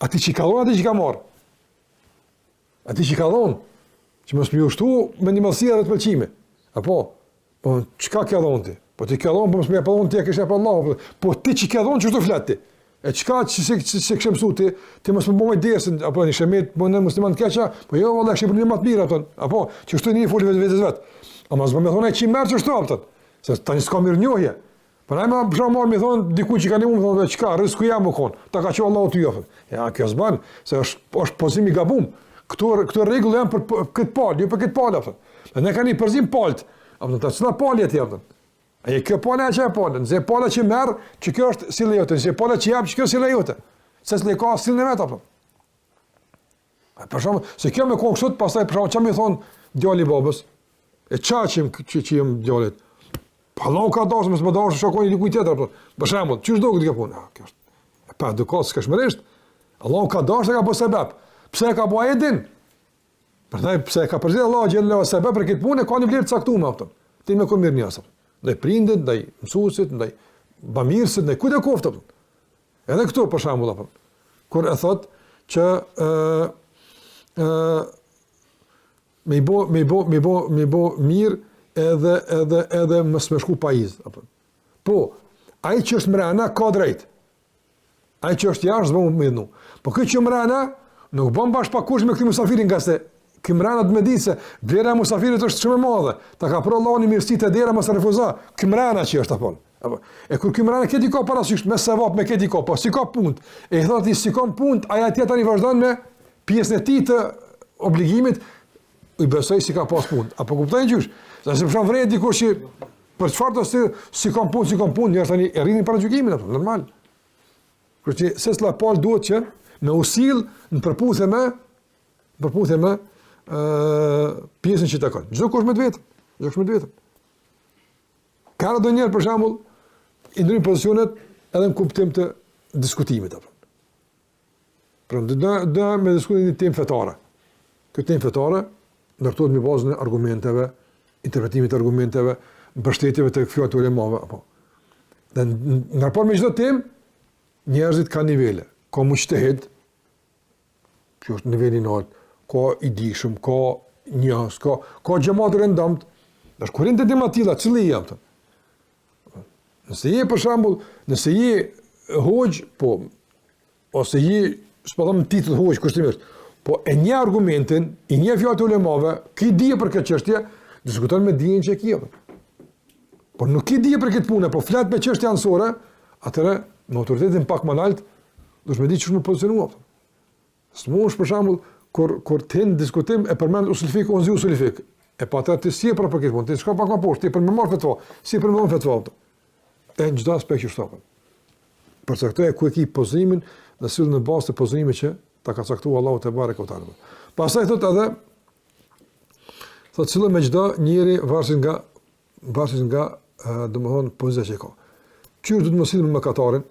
Ati që i ka dhonë, ati që i ka marë? Ati që i ka dhonë? Që mos më ushtu me një mësia dhe të pëlqime. Apo? Po, qëka ka dhonë ti? Po, ti ka dhonë, po mos më jepë dhonë ti e kështë e për Allah. Po, ti që ka dhonë, që shtu fletë ti? E qëka që se kështë mësu ti mos më bëmoj dersin, apo një shemet, po në musliman të keqa, po jo, valla, kështë i për një matë mirë, apo, që shtu një foli vetës vetë. Ama zë me thonë e që i merë që shtu, apëtën. Se tani s'ka mirë njohje. Për najma përshra marë mi thonë, dikuj që ka një mu, mi thonë, qëka, rrisku jam më konë, ta ka që Allahu të jofën. Ja, kjo s'banë, se është pozim i gabum. Këto regullë janë për këtë palë, jo për këtë palë, apëtën. Dhe ne ka një përzim palët, apëtën, ta cëna palë jeti, apëtën. E kjo palë e që e palë, nëse palë që merë, që kjo është sile jote, nëse palë që jabë, që kjo sile jote. Se s'le ka sile në vetë, apëtën. Përshra, se kjo me konë kështot, pastaj përshra, që mi thonë djali babës, e qaqim që jem djalit. Allahu ka dashur mos më dashur shokoni dikujt tjetër apo. Për shembull, çu do këtë punë? Kjo është pa edukat skëshmërisht. Allahu ka dashur ka bëu sebab. Pse ka bëu ai din? Prandaj pse ka përzier Allahu xhallahu sebab për këtë punë ka një vlerë të caktuar aftë. Ti më kom mirë njësë. Ndaj prindit, ndaj mësuesit, ndaj bamirësit, ndaj kujt e koftë. Edhe këtu për shembull apo. Kur e thot që me bo mirë edhe mos më shku pajis. Po, ai që është mrena ka drejt. Ai që është jashtë s'bën më ndnu. Po ky që mrena nuk bën bashkëpakush me këtë musafirin nga se ky mrena do të më di se vlera e musafirit është shumë e madhe. Ta ka pru Allahu në mirësitë e dera mos e refuzo. Ky mrena që është apo. E kur ky mrena këti ka parasysh me sevap me këti ka, po si ka punë. E thotë si ka punë, ai atje tani vazhdon me pjesën e tij të obligimit i besoj si ka pas punë. Apo kuptojnë gjysh? Nëse për shkak vret dikush që për çfarë do si kam punë, njerëz tani e rrinin para gjykimit apo normal. Kurse se s'la pal duhet që me usill në përputhje me pjesën që takon. Çdo kush me vetë. Ka ndonjëherë për shembull i ndryshim pozicionet edhe në kuptim të diskutimit apo. Pra do me diskutimin e temë fetare. Këtë temë fetare ndërtohet me bazën e argumenteve, interpretimit të argumenteve, mbështetjeve të fjalëve të ulemave apo. Dhe në raport me çdo temë, njerëzit kanë nivele. Ka mujtahid, që është niveli i lartë, ka i dishëm, ka njohës, ka xhamat rëndomt. Dash kurin të tema të tilla, cili janë ato? Nëse je për shembull, nëse je hoxh, po ose je, s'po them titull hoxh kushtimisht, po e një argumentin, i një fjalë të ulemave, ki dije për këtë çështje, diskuton me dijen që ke. Por nuk ki dije për këtë punë, po flet me çështje ansore, atëherë me autoritetin pak më lart, duhet me di çu më pozicionuar. Smush për shembull, kur ti në diskutim e përmend usulfik ose usulfik, e pa atë ti si për këtë punë, ti shko pak më poshtë, ti për më marr fetva, si për më marr fetva. E në çdo aspekt që shtopën. Për sa këto e ku e ki pozimin, dhe sill në bazë të pozimit që ta ka caktuar Allahu te barekuhu teala. Pastaj thotë edhe thotë cilë me çdo njeri varësisht nga domethënë pozicia që ka. Qysh do të mos sillim me mëkatarin?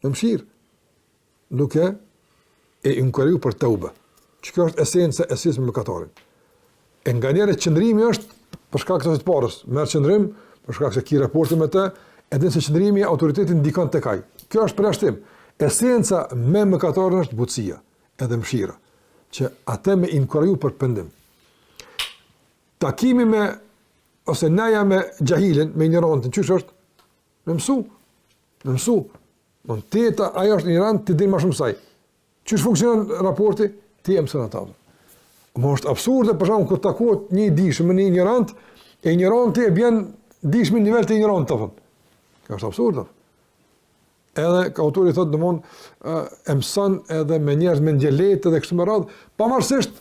Në mshirë. Duke e inkuraju për tauba. Kjo është esenca e silljes me mëkatarin. E nganjëherë qëndrimi është për shkak të parës, merr qëndrim për shkak se ki raporti me të, edhe se qëndrimi autoritetin ndikon tek ai. Kjo është përjashtim. Esenca me mëkatarin është butësia, edhe mshira, që atë me inkuraju për pendim. Takimi ose naja me xahilin, me ignorantin, çush është? Me mësu. Me mësu. Teta, ajo është në Iran, ti din më shumë saj. Çish funksionon raporti? Ti e mëson ata. Më është absurde, për shkakun kur takohet një dishëm me një ignorant, e ignoranti e bën dishmi në nivel të ignorantit. Kjo është absurde. Edhe autori thotë domthon e mëson edhe me njerëz me ndjelet dhe kështu me radhë, pavarësisht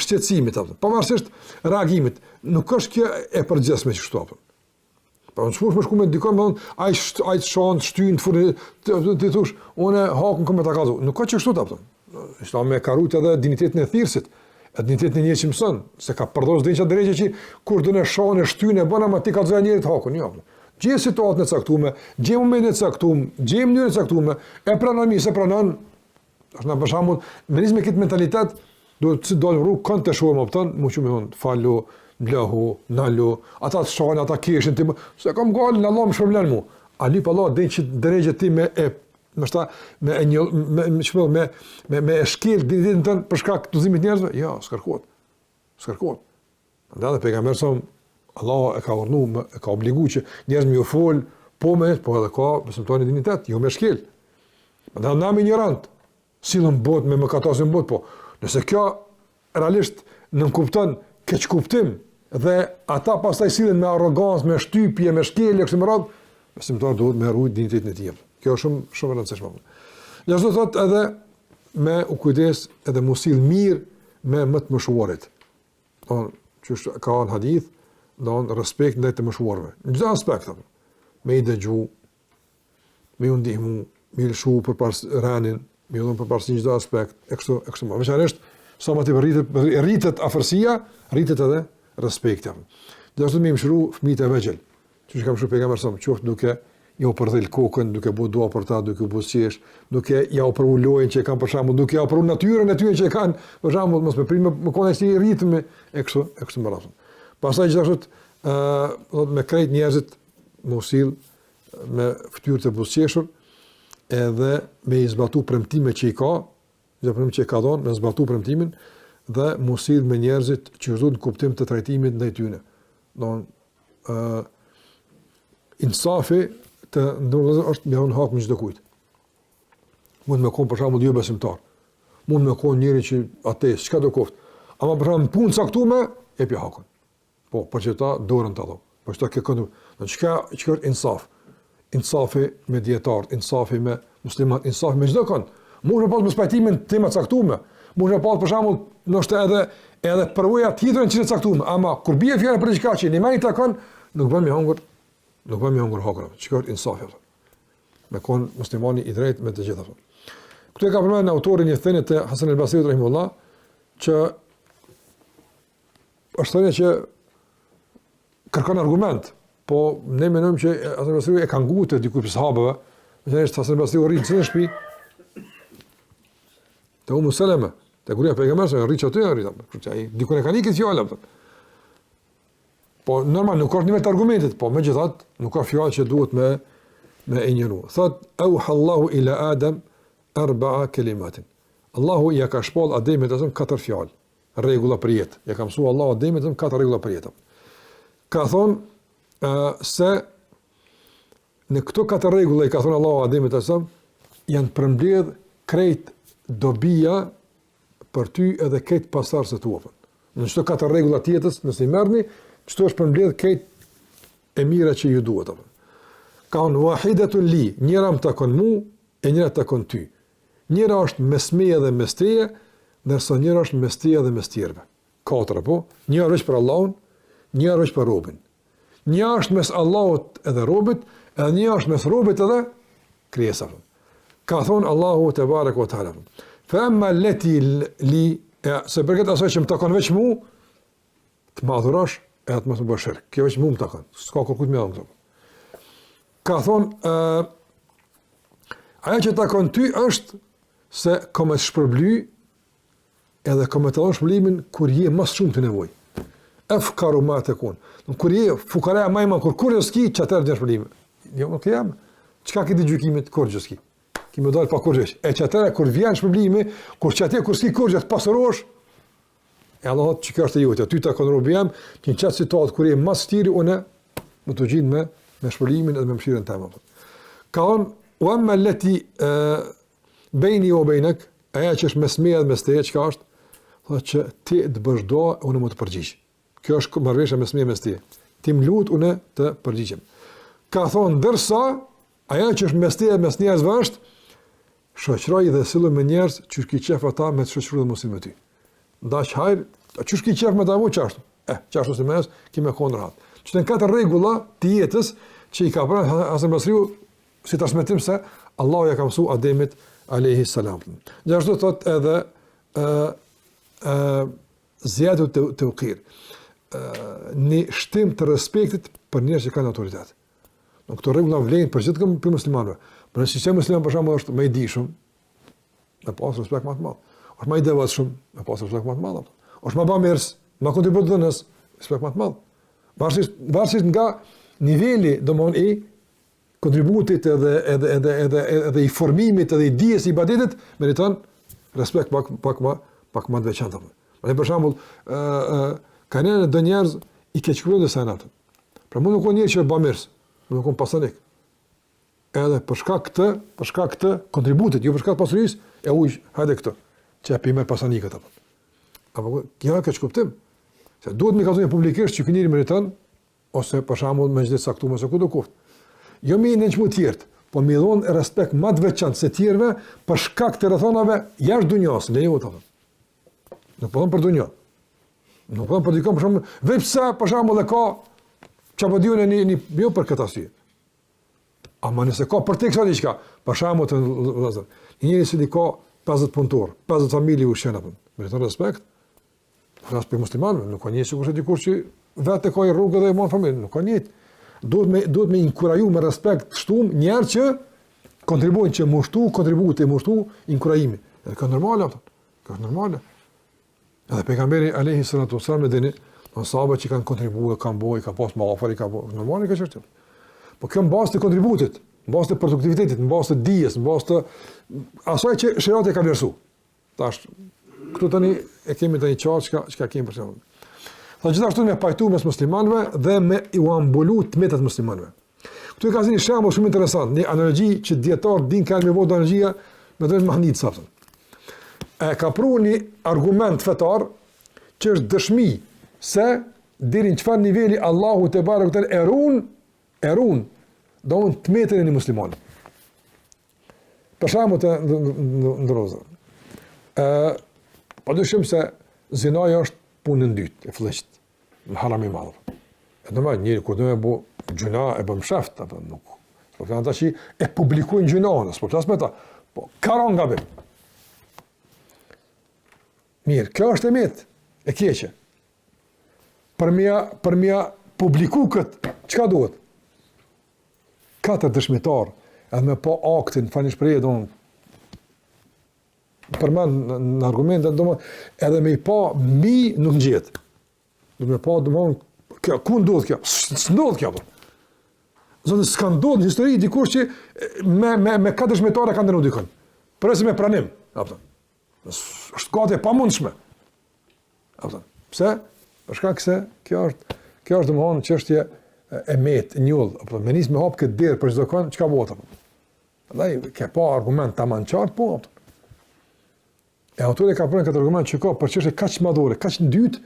shqetësimit apo, pavarësisht reagimit. Nuk është kjo e përgjithshme kështu apo. Po unë shposh më shku me dikon, më thonë, ai shon, shtyn, ti thosh, unë hakun kom ta kazu. Nuk ka që kështu apo. Islami ka rujt edhe dinitetin e thirrsit, dinitetin e njeriut që mëson, se ka përdorur dinjë drejtë që kur do në shon e shtyn e bën ama ti ka dhënë njerit hakun, jo. Gjej situatën e caktuar, gjej momentin e caktuar, gjej mënyrën e caktuar, e pranon mi se pranon. Është na për shembull, me nismë këtë mentalitet, do të dal rrugë kanë të shohim opton, më shumë thon, falu, blahu, nalu, ata të shohin, ata kishin ti, se kam gal në Allah më shpërblen mu. Ali pa Allah din që drejtë ti me e me shkel ditën tonë për shkak të udhëzimit njerëzve, jo, s'kërkohet. S'kërkohet. Andaj pejgamberi sa Allah e ka urdhëruar, e ka obliguar që njerëzit më u fol, po edhe ka besimtari dinitet, jo me shkel. Andaj na më ignorant, sillën bot me mëkatosën bot, po. Nëse kjo realisht nuk kupton keq kuptim dhe ata pastaj sillen me arrogancë, me shtypje, me shkelje kështu me radhë, besimtari duhet me ruajt dinitetin e tij. Kjo është shumë e rëndësishme. Gjithashtu thotë edhe me u kujdes edhe mos sill mirë me më të moshuarit. Don që ka një hadith, don respekt ndaj të moshuarve. Në çdo aspekt. Me i dëgju, me u ndihmu, me lëshu përpas ranin, me u dhon përpas çdo aspekt, e kështu më. Veçanërisht sa më të rritet afërsia, rritet edhe respekti. Gjithashtu më mshru fëmijët e vegjël. Që kam shumë pejgamber sa qoftë duke ja u përdhel kokën, duke bu dua për ta, duke u buzëqesh, duke ja u përvu lojën që e kanë për shembull, duke ja u përvu natyrën e tyre që e kanë, për shembull, mos me prim me konë si ritmi e kështu me radhë. Pastaj gjithashtu me krejt njerëzit mos sill me fytyrë të buzëqeshur, edhe me i zbatu premtimet që i ka, që e ka dhënë, me zbatu premtimin dhe mos sill me njerëzit që zot kuptim të trajtimit ndaj tyre. Don insafi të ndonjëherë është me hak me çdo kujt. Mund me kon për shembull jo besimtar. Mund me kon njëri që atë çka do koft. Ama për shembull punë caktuar e pi hakun. Po, për që ta dorën të dho. Po çka ke këtu? Do çka është insaf? Insafi me dietar, insafi me musliman, insafi me çdo kon. Mund të pas me spajtimin tema caktuar. Mund të pas për shembull ndoshta edhe përvoja tjetrën që të caktuar, ama kur bie fjala për diçka që ne të takon, nuk bën me hungur. Nuk bëjmë hungur hakun, çka është insafi. Me kon muslimani i drejtë me të gjitha. Këtu e ka përmendur autori një thënie të Hasan al-Basri rahimahullah, që është thënia që kërkon argument, po ne mendojmë që Hasan al-Basri e ka ngutë diku për sahabëve, megjithëse Hasan al-Basri u rrit në shtëpi te Umu Salama, te kuria pejgamberit, rrit aty, kështu që ai diku ne kanë ikë fjalë. Po normal nuk ka nivel të argumentit, po megjithatë nuk ka fjalë që duhet me injoru. Thot auha Allahu ila Adam 4 kalimat. Allahu ja ka shpall Ademit asum 4 fjalë, rregulla për jetë. Ja ka mësuar Allahu Ademit asum 4 rregulla për jetë. Ka thonë se në këto 4 rregulla i ka thonë Allahu Ademit asum janë përmbledh krejt dobia për ty edhe krejt pasardhësit tuaj. Në çdo 4 rregulla të jetës, nëse i merrni, çdo është përmbledh këtë e mira që ju duhet apo. Ka un wahidatun li, njëra më takon mu e njëra takon ty. Njëra është mes meje dhe mes teje, ndërsa njëra është mes teje dhe mes tjerëve. 4 apo? Njëra është për Allahun, njëra është për robën. Njëra është mes Allahut edhe robët, edhe njëra është mes robët edhe krijesave. Ka thon Allahu te barek ve taala. Fa amma allati li, se përket asaj që më takon veç mu, të më adhurosh e atë mos më bësh shirk. Kjo është më të takon. S'ka kërkut më anë. Ka thonë, ajo që takon ty është se komë të shpërbly edhe komë të dhonë shpërblimin kur je mas shumë të nevoj. Efkaru ma të kun. Kur je fukareja majma, kur gjëski, që atërë dhe shpërblimi. Jo, nuk jam. Qka këti gjykimit? Kur gjëski. Kime dalë pa kur gjëski. E që atërë, kur vjen shpërblimi, kur që atërë, kur s'ki kur gjë të pasërosh, e Allah thotë që kjo është e jote, ty ta konrobi jam, që në qatë situatë kur je mas tiri, une më të gjinë me shpërlimin edhe me mëshirën tema. Ka thonë, u amma allati bejni o bejnek, aja që është mes meja dhe mes teje, çka është? Thotë që ti të bësh dua, unë më të përgjigj. Kjo është marrëveshja mes meja dhe mes teje. Ti më lut, unë të përgjigjem. Ka thonë, ndërsa aja që është mes teje dhe mes njerëzve është, shoqëroj dhe sillu me njerëz që ki qef ata me të shoqëruar dhe mos me ty. Ndaç hajr, që ki qef me ta vu çashtu. Çashtu se mes, ki me kon rahat. Që të katër rregulla të jetës që i ka pranë Hasan Basriu si transmetim se Allahu ja ka mësuar Ademit alayhi salam. Gjithashtu thot edhe zjadu tawqir. Në shtim të respektit për njerëz që kanë autoritet. Në këto rregulla vlen për çdo për muslimanëve. Për një sistem musliman për shembull është më i dijshëm, me pas respekt më të madh. Është më i devotshëm, me pas respekt më të madh. Është më bamirës, më kontributonës, respekt më të madh. Varësisht nga niveli domthon i kontributit edhe i formimit edhe i dijes i ibadetit, meriton respekt pak më të veçantë. Për shembull, kanë edhe njerëz i keqkuptuar në sanat. Pra mund të konë njerëz që është bamirës, mund të konë pasanik. Edhe për shkak këtë kontributit, jo për shkak pasurisë, e uj, hajde këtë, që e pimer pasanikët apo. Apo kjo ka kuptim. Se duhet më kallëzoj publikisht që kënjëri meriton ose për shembull me çdo caktuar se ku do kuft. Jo më në çmu të tjerë, po më dhon respekt më të veçantë se tjerëve për shkak të rrethonave jashtë dunjos, lejo ato. Nuk po them për dunjë. Nuk po them për dikon për shembull, veçsa për shembull e ka çapo diun në jo për këtë arsye. Ama nëse ka për të kësa diqka, për shembull të vëllezër, njëri që ka 50 punëtor, 50 familje ushqen apo, meriton respekt. Flas për muslimanëve, nuk ka njësi kurse dikur që vetë ka i rrugë dhe i mon familje, nuk ka njët. Duhet me inkuraju me respekt shtum njerë që kontribuojnë që mushtu, kontribuët e mushtu, inkurajimi. Edhe ka normale, ka normale. Edhe pejgamberi alayhi salatu wasallam dhe në sahabët që kanë kontribuar, kanë bojë, ka pas më afër, ka normale ka çështë. Po kjo në bazë të kontributit, në bazë të produktivitetit, në bazë të dijes, në bazë të asaj që shëriati ka vlerësu. Tash, këtu tani e kemi tani qartë çka kemi për shembull. Tha gjithashtu me pajtu mes muslimanëve dhe me u ambulu tmetat muslimanëve. Këtu ka një shembull shumë interesant, një analogji që dietar din kanë me votë analogjia me drejt Mahnit Sapson. Ka pru një argument fetar që është dëshmi se deri në çfarë niveli Allahu te barekuta erun do unë të metën e një musliman. Për shembull të ndrozë. Po dyshim se zinaja është punë në dytë, e fllëqt, në haram i madh. E normal, njëri kur do të bëj gjuna e bëm shaft, apo nuk. Po kanë ata që e publikojnë gjunën, s'po flas me ta. Po ka ngabim. Mirë, kjo është e met, e keqe. Për mja publiku këtë, çka duhet? 4 dëshmitar, edhe me po aktin, fani shprehje do përmend në argumente, edhe me i pa mbi nuk ngjet. Do me pa kjo ku ndodh kjo? S'ndodh kjo. Zonë s'ka ndodhur në histori dikush që me 4 dëshmitar kanë ndërnu dikon. Përse me pranim, apo. Është gati e pamundshme. Apo. Pse? Për shkak se kjo është domthonë çështje e met, njoll, apo me nis me hap këtë derë për çdo kon, çka bëhet apo. Prandaj ke pa argument tamam qartë, po. E autori ka pranë këtë argument që ka për çështje kaq madhore, kaq në dytë,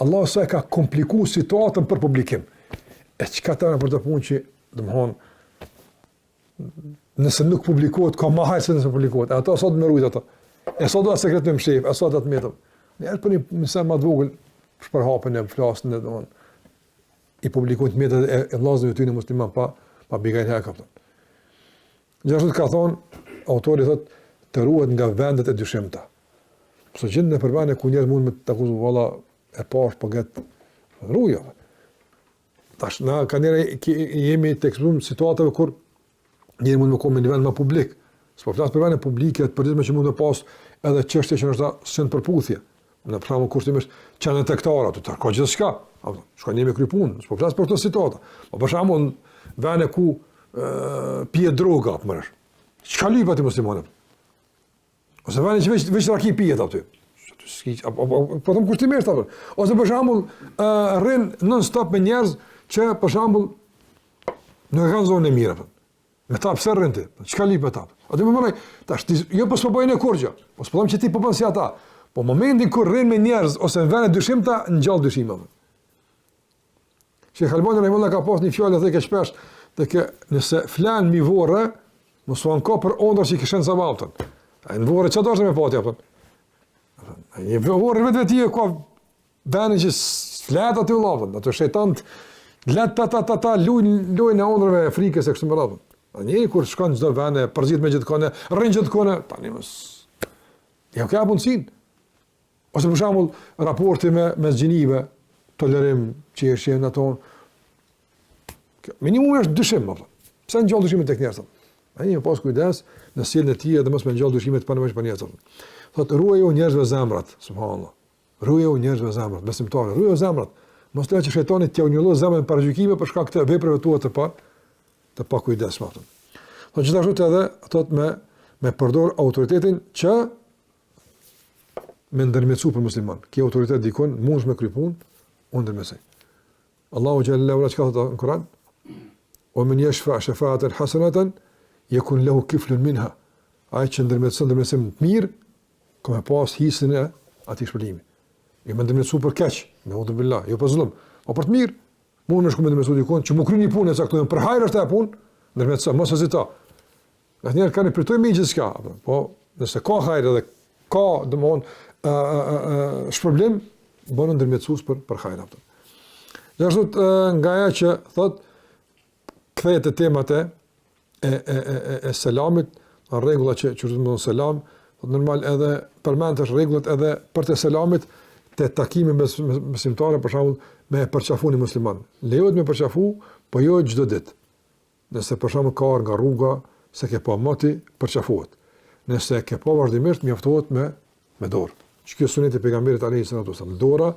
Allahu sa e ka komplikuar situatën për publikim. E çka ta për të punë që domthonë nëse nuk publikohet, ka më hajse nëse publikohet. Ato sot më rujt ato. E sot do sekretim shef, e sot atë metëm. Ne për një sa më të vogël për hapën e flasën domthonë i publikojnë të metat e vllazëve të tyre musliman pa bigajt heka. Gjithashtu ka thonë, autori thotë, të ruhet nga vendet e dyshimta. Pse gjendën e përbane ku njerëz mund me të akuzu valla e pash po gjet rruja. Tash na kanë jemi të eksponuar situatave kur njerëz mund të komen në vend më publik. S'po flas për vende publike, për ditën që mund të pas edhe çështje që është sën përputhje. Në pranë kushtimisht çanë detektora, ato ka gjithçka. Shkojnë me kry punë, s'po flas për këtë situatë. Po për shembull, vende ku pije droga apo më. Çka lypa ti muslimanë? Ose vani që veç raki pijet aty. Po them kushtimisht apo. Ose për shembull, rrin non stop me njerëz që për shembull nuk kanë zonë mirë apo. Me ta pse rrin ti? Çka lip me ta? A do më mënoj, tash ti jo po s'po bëjnë kurrë. Po s'po them që ti po bën si ata. Po momentin kur rrin me njerëz ose në vend dyshimta, ngjall dyshimave. Sheikh Albani rahimullah ka pas një fjalë dhe ke shpesh, të ke nëse flan mi vorrë, mos u anko për ondër që kishin sabavtën. Ai në vorrë çfarë do të më pati apo? Ai vorrë vetë ka banë që flet aty vëllai, ato shejtant lat ta luajnë e ondërve e frikës e kështu me radhë. Ani kur shkon çdo vend e përzit me gjithkone, rrin gjithkone, tani mos. Ja ka mundsin. Ose për shembull raporti me zgjinive, tolerim çështje në ato. Minimum është dyshim apo. Pse ngjall dyshimet tek njerëzit? Ai pas kujdes në sjelljen e tij dhe mos më ngjall dyshimet pa nevojë për njerëzit. Thotë ruaju njerëzve zemrat, subhanallahu. Ruaju njerëzve zemrat, besimtarë, ruaju zemrat. Mos lejo që shejtani t'ja unjullo zemrën për gjykime për shkak të veprave tua të pa kujdesshme. Thotë gjithashtu edhe thotë me përdor autoritetin që me ndërmjetësu për musliman. Ki autoritet dikon, mund me kry punë, unë ndërmjetësej. Allahu xhallahu ala çka thotë në Kur'an? O men yashfa shafa'atan hasanatan yakun lahu kiflun minha. Ai që ndërmjetësim të mirë, ka me pas hisën e atij shpëlimi. Jo me ndërmjetësu për keq, me udhë billah, jo për zullum, o për të mirë. Mund me shku me ndërmjetësu dikon që mu kry një punë e caktuar për hajër është ajo punë, ndërmjetëso mos hezito. Nganjëherë kanë pritoj me gjithçka, po nëse ka hajër dhe ka domthon shpërblim, bën ndërmjetësues për hajër atë. Gjithashtu nga ajo që thot kthehet te temat e selamit, rregulla që do të thonë selam, normal edhe përmendesh rregullat edhe për të selamit te takimi me besimtarë, për shembull me përqafuni musliman. Lejohet me përqafu, po jo çdo ditë. Nëse për shembull ka nga rruga, se ke pa moti, përqafohet. Nëse ke pa vazhdimisht, mjaftohet me dorë. Që kjo sunet e pejgamberit alayhis sallam. Dora,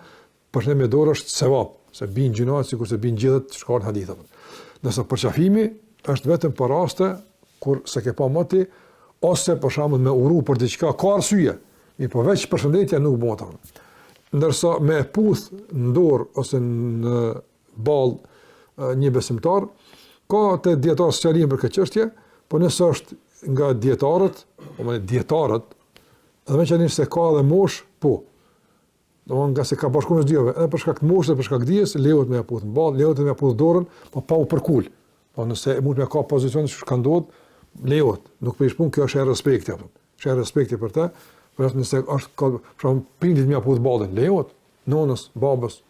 për ne me dorë është sevap, se bin gjinat sikur se bin gjithët shkon hadithat. Nëse përqafimi është vetëm për raste kur se ke pa moti ose për shembull me uru për diçka ka arsye, mirë po veç përshëndetja nuk bëhet. Ndërsa me puth në dorë ose në ballë një besimtar, ka të dietar sqarim për këtë çështje, po nëse është nga dietarët, edhe me qenë se ka edhe mosh, po. Domthon nga se ka bashkuar me dyve, edhe për shkak të moshës, për shkak të dijes, lejohet me puth në ballë, lejohet me puth dorën, po pa u përkul. Po nëse mund me ka pozicion që ka ndodhur, lejohet. Nuk prish punë, kjo është e respekti apo. Është e respekti për të. Por nëse është ka shumë prindit më puth ballën, lejohet. Nonës, babës,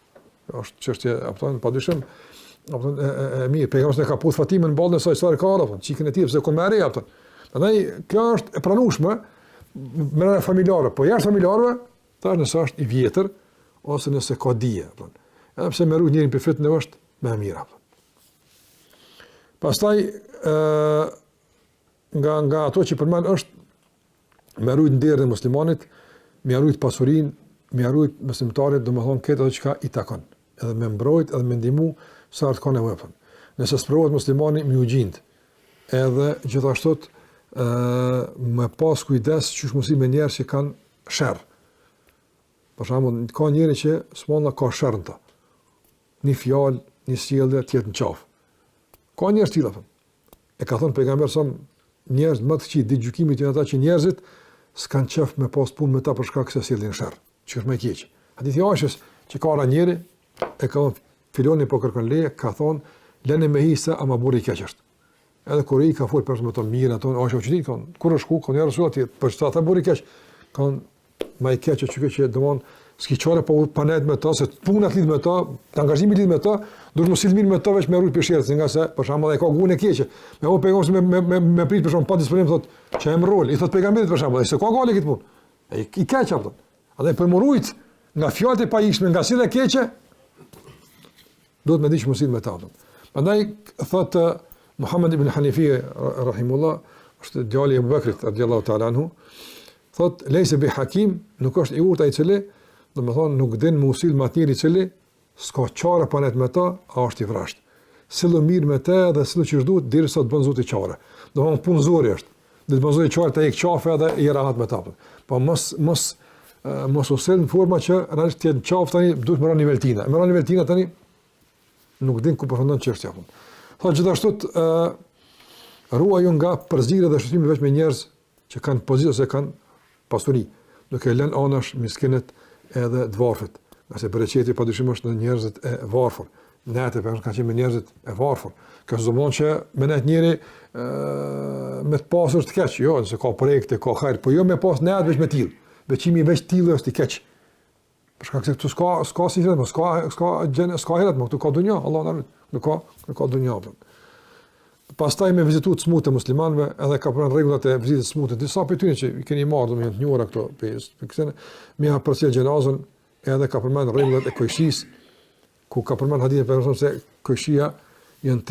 është çështje apo padyshim. Apo e mirë, pejgamberi ka puth Fatimën në ballën e saj sa ka apo, çikën e tij pse kur më arri apo. Prandaj kjo është e pranueshme me familjare, po jashtë familjarëve, tash nëse është i vjetër ose nëse ka dije, apo. Edhe pse merr njërin për fitnë është më e mirë apo. Pastaj nga ato që përmend është me rujt nderin e muslimanit, me rujt pasurinë, me rujt besimtarit, domethënë këtë ato çka i takon, edhe me mbrojt, edhe me ndihmu sa të ka nevojë. Nëse sprovohet muslimani me u gjind, edhe gjithashtu me pas kujdes që mos i me njerëz që kanë sherr. Për shembull, ka njerëz që s'mund ka sherr ta. Një fjalë, një sjellje tjetër në qafë. Ka njerëz tillë apo. E ka thënë pejgamberi sa njerëz më të qit ditë gjykimit janë ata që njerëzit s'kan qef me pas punë me ta për shkak se sjellin sherr. Që është më keq. Hadithi Aishës që ka ra njëri e ka thënë filoni po kërkon leje, ka thonë lënë me hisa ama burri keq është. Edhe kur i ka fol për më të mirë ato, Aisha u çdit kon kur është ku, kon ja rasul aty, për çfarë ta burri keq. Kon më i keq që domon s'ki çore po panet me to, se puna lidh me to, të angazhimi lidh me to, duhet mos i mirë me to veç me rrit peshërc, nga se për shembull ai ka gunë keq. Me u pegon me prit për shembull pa disponim thotë që em rol, i thot pejgamberit për shembull, se ka gale këtë punë. Ai i keq apo. Edhe për murujt nga fjalët e pajishme, nga sjellja keqe, duhet me diç mos i me ta. Prandaj thotë Muhammad ibn Hanifi rahimullah, është djali i Abu Bekrit radhiyallahu ta'ala anhu, thotë lejse bi hakim, nuk është i urtë ai i cili, domethënë nuk din musil materi i cili s'ka çare panet me ta, a është i vrasht. Sillu mirë me të dhe sillu që duhet derisa të bën Zoti çare. Domethënë punë zori është. Do të bën Zoti çare të ik qafe edhe i rahat me ta. Po mos ose në forma që realisht të qafë tani duhet më ra niveltina. Më ra niveltina tani nuk din ku përfundon çështja. Thotë gjithashtu Ruaju nga përzierja dhe shëtrimi veç me njerëz që kanë pozitë ose kanë pasuri, duke lënë anash miskinet edhe të varfrit. Nëse bereqeti padyshim është në njerëzit e varfër. Natë për kanë qenë njerëzit e varfër. Ka zomon që me natë njëri me të pasur të keq, jo, nëse ka projekte, ka hajër, po jo me pas natë veç me till. Veçimi veç till është i keq. Për shkak se këtu s'ka si thënë, s'ka herat, më këtu ka dunja, Allah na lut. Nuk ka dunja. Pastaj me vizitu të smutë të muslimanëve, edhe ka pranë rregullat e vizitës smutë. Disa prej tyre që i keni marrë domethënë të njohura këto pjesë, më ha përcjell gjenazën, edhe ka përmend rregullat e koqësisë, ku ka përmend hadithin për shkak se koqësia janë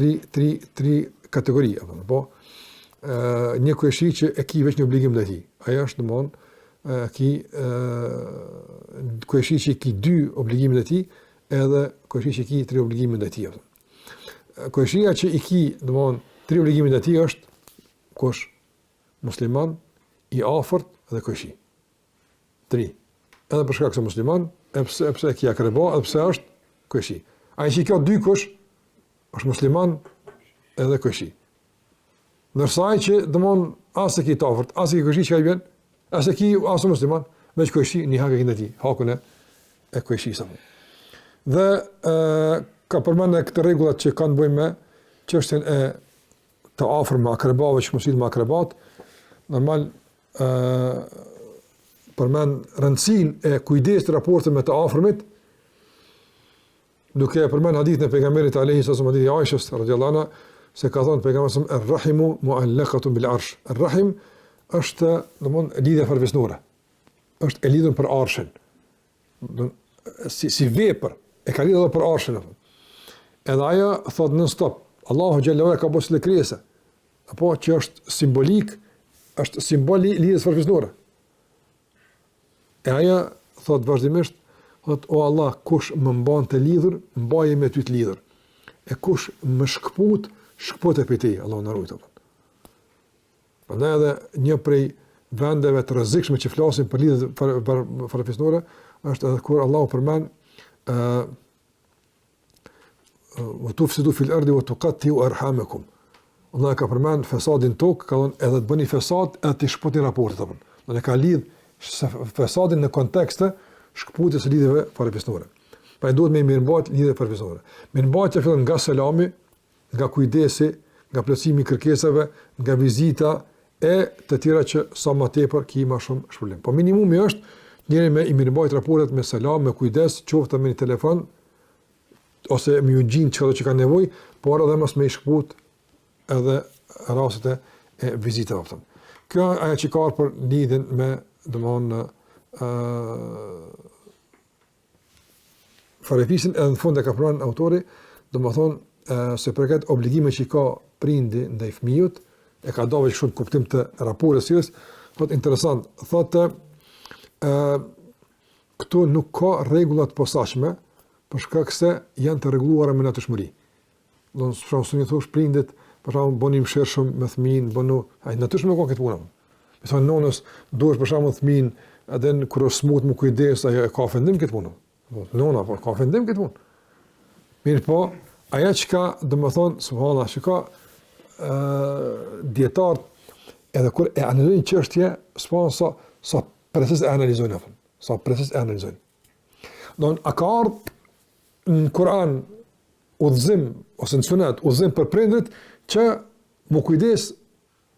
tri kategori, apo po. Një koqësi që e ki veç një obligim ndaj tij. Ajo është domthonë koqësi që ki 2 obligime ndaj tij, edhe koqësi që ki 3 obligime ndaj tij. Koqësia që i ki, domthonë 3 obligime ndaj tij është kush? Musliman, i afërt dhe koqësi. 3. Edhe për shkak se musliman, pse e ki akreba, edhe pse është koqësi. Ai që ka 2 kush? Është musliman edhe koqësi. Ndërsa ai që domthonë as e ki të afërt, as e ki koqësi që ai vjen, as e ki as musliman, veç koqësi një hak e ki ndaj tij, hakun e koqësisë. Dhe ka përmendë këtë rregullat që kanë bëjmë me çështjen e të afërm me akrebave që mos i me akrebat, normal përmend rëndësinë e kujdesit të raportit me të afërmit, duke përmend hadithin e pejgamberit alayhi sallam hadithin e Aishës radhiyallahu anha se ka thënë pejgamberi ar-rahimu mu'allaqatun bil arsh. Ar-rahim është domthonë lidhje farfisnore. Është e lidhur për arshin. Si vepër e ka lidhur për arshin. Edhe ajo thot non stop, Allahu xhallahu ala ka bërë krijesë. Apo që është simbolik, është simboli i lidhjes farfisnore. E ajo thot vazhdimisht, thot o Allah, kush më mban të lidhur, mbaje me ty të lidhur. E kush më shkput e për ti, Allahu na ruaj. Prandaj edhe një prej vendeve të rrezikshme që flasin për lidhje farfisnore është edhe kur Allahu përmend wa tufsidu fil ardi wa tuqatti'u arhamakum. Allah ka përmend fesadin tokë, ka thonë edhe të bëni fesad edhe të shkputni raportet apo. Do të ka lidh fesadin në kontekste shkputjes së lidhjeve farfisnore. Pra duhet me mirëmbajtje lidhje farfisnore. Mirëmbajtja fillon nga selami, nga kujdesi, nga plotësimi i kërkesave, nga vizita e të tjera që sa më tepër ki më shumë shpërblim. Po minimumi është njëri me i mirëmbajt raportet me selam, me kujdes, qoftë me një telefon ose me u gjin çdo që ka nevojë, por edhe mos me i shkput edhe rastet e vizitave. Kjo ajo që ka për lidhjen me domthonë farefisin edhe në fund e ka pranë autori, domthonë se përket obligime që ka prindi ndaj fëmijës, e ka dhënë shumë kuptim të raportit së tij, thotë interesant, thotë këtu nuk ka rregulla të posaçme, për shkak se janë të rregulluara me natyrshmëri. Do të thonë se thosh prindit, për shembull, bëni mëshirshëm me fëmin, bënu, ai natyrshëm ka këtë punë. Me thonë nonës, duhesh për shembull fëmin, edhe kur është smut më kujdes, ajo e ka ofendim këtë punë. Nona, po ka ofendim këtë punë. Mirë po, ajo çka domethënë subhanallahu shiko dietar edhe kur e analizojnë çështje, sa precis e analizojnë apo. Sa precis e analizojnë. Don a ka ardhur në Kur'an udhëzim ose në sunet udhëzim për prindrit që më kujdes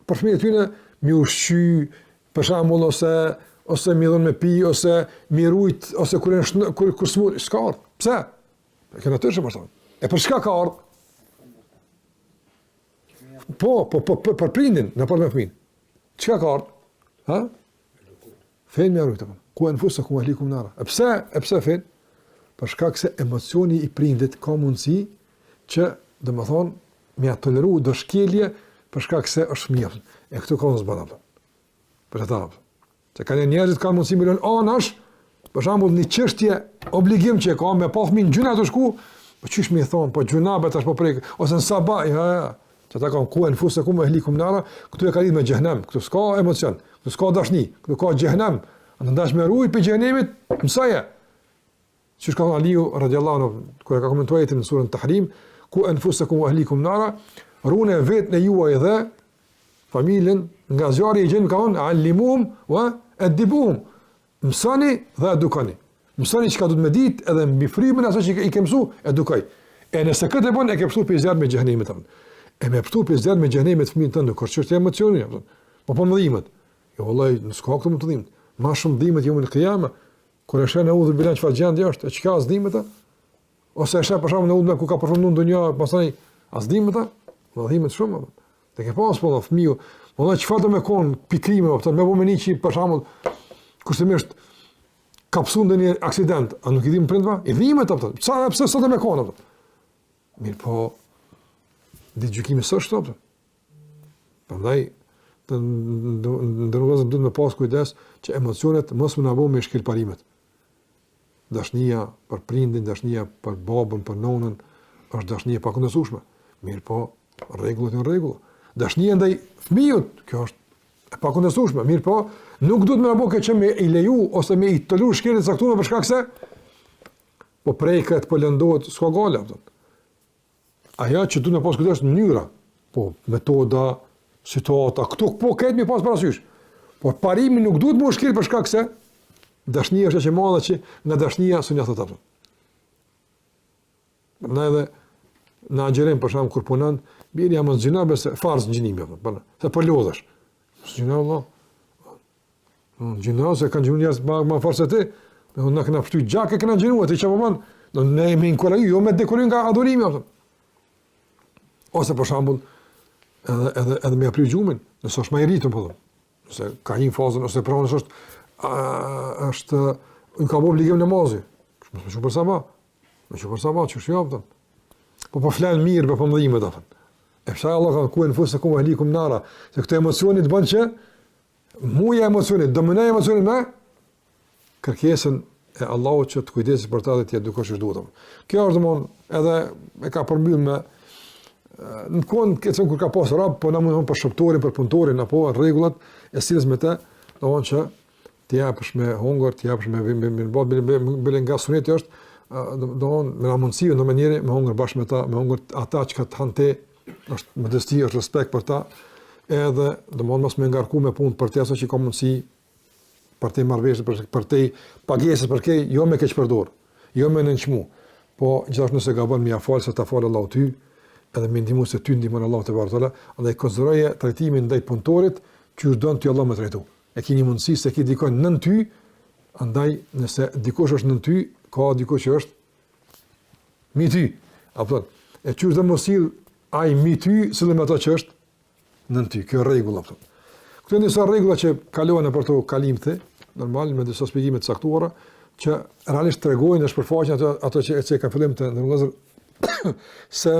për fëmijët e tyre, mi ushqy për shembull ose mi dhon me pi ose mi rujt ose kur smut, s'ka ardhur. Pse? Për natyrshëm është. E për çka ka ardhur? Po, për prindin, në për me fëmin. Çka ka ardhur? Ha? Fen me rujt apo? Ku anfusakum wa ahlikum nara. E pse fen? Për shkak se emocioni i prindit ka mundësi që, domethënë, me toleru dëshkelje për shkak se është fëmijë. E këtu ka zbana. Për ata. Se kanë njerëzit kanë mundësi milion anash, për shembull një çështje obligim që ka me pa fëmin gjuna të shku, po çish më i thon, po gjunabe tash po prek, ose në sabah, ja. Që ta kanë ku anfusakum wa ahlikum nara, këtu e ka lidh me xhenem, këtu s'ka emocion, këtu s'ka dashni, këtu ka xhenem. Andash me ruaj për xhenemit, mësoje. Siç ka thënë Aliu radhiyallahu anhu kur e ka komentuar në surën Tahrim, ku anfusakum wa ahlikum nara, rune vetën e juaj dhe familjen, nga zjarri i gjenë ka thonë, allimuhum wa edibuhum. Mësani dhe edukani. Mësani çka duhet me ditë edhe mbi frymën asaj që i ke mësu, edukoj. E nëse këtë e bën, e ke pësu për zjarr me xhenemit. E me pësu për zjarr me xhenemit fëmijën tënd, kur çështë emocioni, po mëdhimet. Jo vallai, s'ka këto më të dhimbët. Ma shumë dhimbët jo në kıyama. Kur e shën udhë bilan çfarë gjendje është, e çka as dhimbët? Ose e shën për shkakun e udhë ku ka përfunduar ndonjë, pastaj as dhimbët? Dhimbët shumë. Te ke pas po fëmiu, vallai çfarë do më kon pikrime, po më bëmë niçi për shembull kushtimisht kapsu ndonjë aksident, a nuk i dim prindva? I dhimbët apo? Pse sot më kon apo? Mirë po, ditë gjykimi së shtopë. Prandaj, të ndërrugazëm duhet me pas kujdes që emocionet mos më nabo me shkelparimet. Dashnia për prindin, dashnia për babën, për nonën, është dashnia pa kundërshtueshme. Mirë po, rregullat janë rregulla. Dashnia ndaj fëmijët, kjo është e pa kundërshtueshme. Mirë po, nuk duhet më nabo që me i leju ose me i tolur shkeljet caktuara për shkak se po preket, po lëndohet, s'ka gale. Aja që du në pas këtë është mënyra, po metoda, situata, këtu po këtë mi pas parasysh. Por parimi nuk duhet më shkil për shkak se dashnia është që madhe që nga dashnia së një thëtë apë. Në edhe në agjerim për shamë kur punan, biri jam në gjina bese farës në gjinimi, se për lodhësh. Së gjina Allah. Gjina se kanë gjinu njës ma farë se ti, në këna pështu gjak e këna gjinu, e ti që përman, ne me inkuraju, jo me dekuraju nga adorimi, apë. Ose për shembull edhe me apri gjumin, nëse është më i rritur po them. Nëse ka një fazën ose pranë është nuk ka obligim namazi. Më shumë për sabah. Më shumë për sabah çu shjopton. Po flan mirë për mëdhimet atë. E pse Allah ka ku në fusë ku ahlikum nara, se këto emocione të bën që muja emocione, dominoj emocione me kërkesën e Allahut që të kujdeset për ta dhe të edukosh çdo duhet. Kjo është domthon edhe e ka përmbyll me në kohën kur ka pas rab, po na mundon për shëptorin, për punëtorin, apo rregullat e silës me të, domthon që të japësh me hungur, të japësh me nga suneti është, domthon me mundësi në mënyrë me hungur bashkë me ta, me hungur ata që të hanë te, është modesti, është respekt për ta, edhe domthon mos më ngarku me punë për të asaj që ka mundësi për të marrëveshje, për të pagesës, për të jo me keq përdor, jo me nënçmu, po gjithashtu nëse gabon më afal se ta fal Allahu ty, edhe me ndihmu se ty ndihmon Allahu te bartalla, andaj konsideroje trajtimin ndaj punëtorit që don ti Allah më trajtu. E keni mundësi se ki dikon nën ty, andaj nëse dikush është nën ty, ka dikush që është mi ty. Apo e çu do mos sill ai mi ty, sillim ato që është nën ty. Kjo rregull apo. Këto janë disa rregulla që kalojnë për to kalimthe, normal me disa shpjegime të saktuara që realisht tregojnë në shpërfaqjen ato që ka fillim të ndërgozur se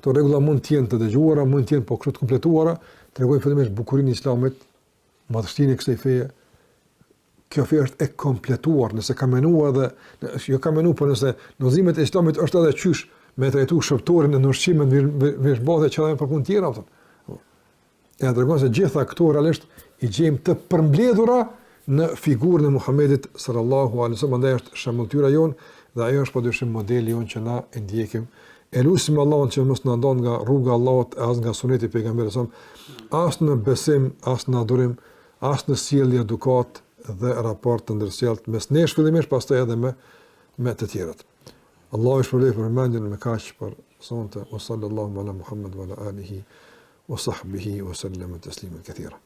këto rregulla mund të jenë të dëgjuara, mund të jenë po kështu të kompletuara, tregojnë fillimisht bukurinë e Islamit, madhështinë e kësaj feje. Kjo fe është e kompletuar, nëse ka menuar edhe jo ka menuar, por nëse në udhëzimet e Islamit është edhe qysh me trajtu shëptorin në ushqimin veçbodhe që edhe për punë tjera. E tregon se gjitha këto realisht i gjejmë të përmbledhura në figurën e Muhamedit sallallahu alaihi wasallam, ndaj është shembulltyra jon dhe ajo është padyshim modeli jon që na e ndjekim. E lusim Allahun që mos na ndon nga rruga e Allahut, as nga suneti i pejgamberit sa, as në besim, as në adurim, as në sjellje, edukat dhe raport të ndërsjellët mes nesh fillimisht, pastaj edhe me të tjerët. Allahu shpëlbej për mendjen me kaq për sonte, wa sallallahu ala Muhammad wa ala alihi wa sahbihi wa sallam taslima katira.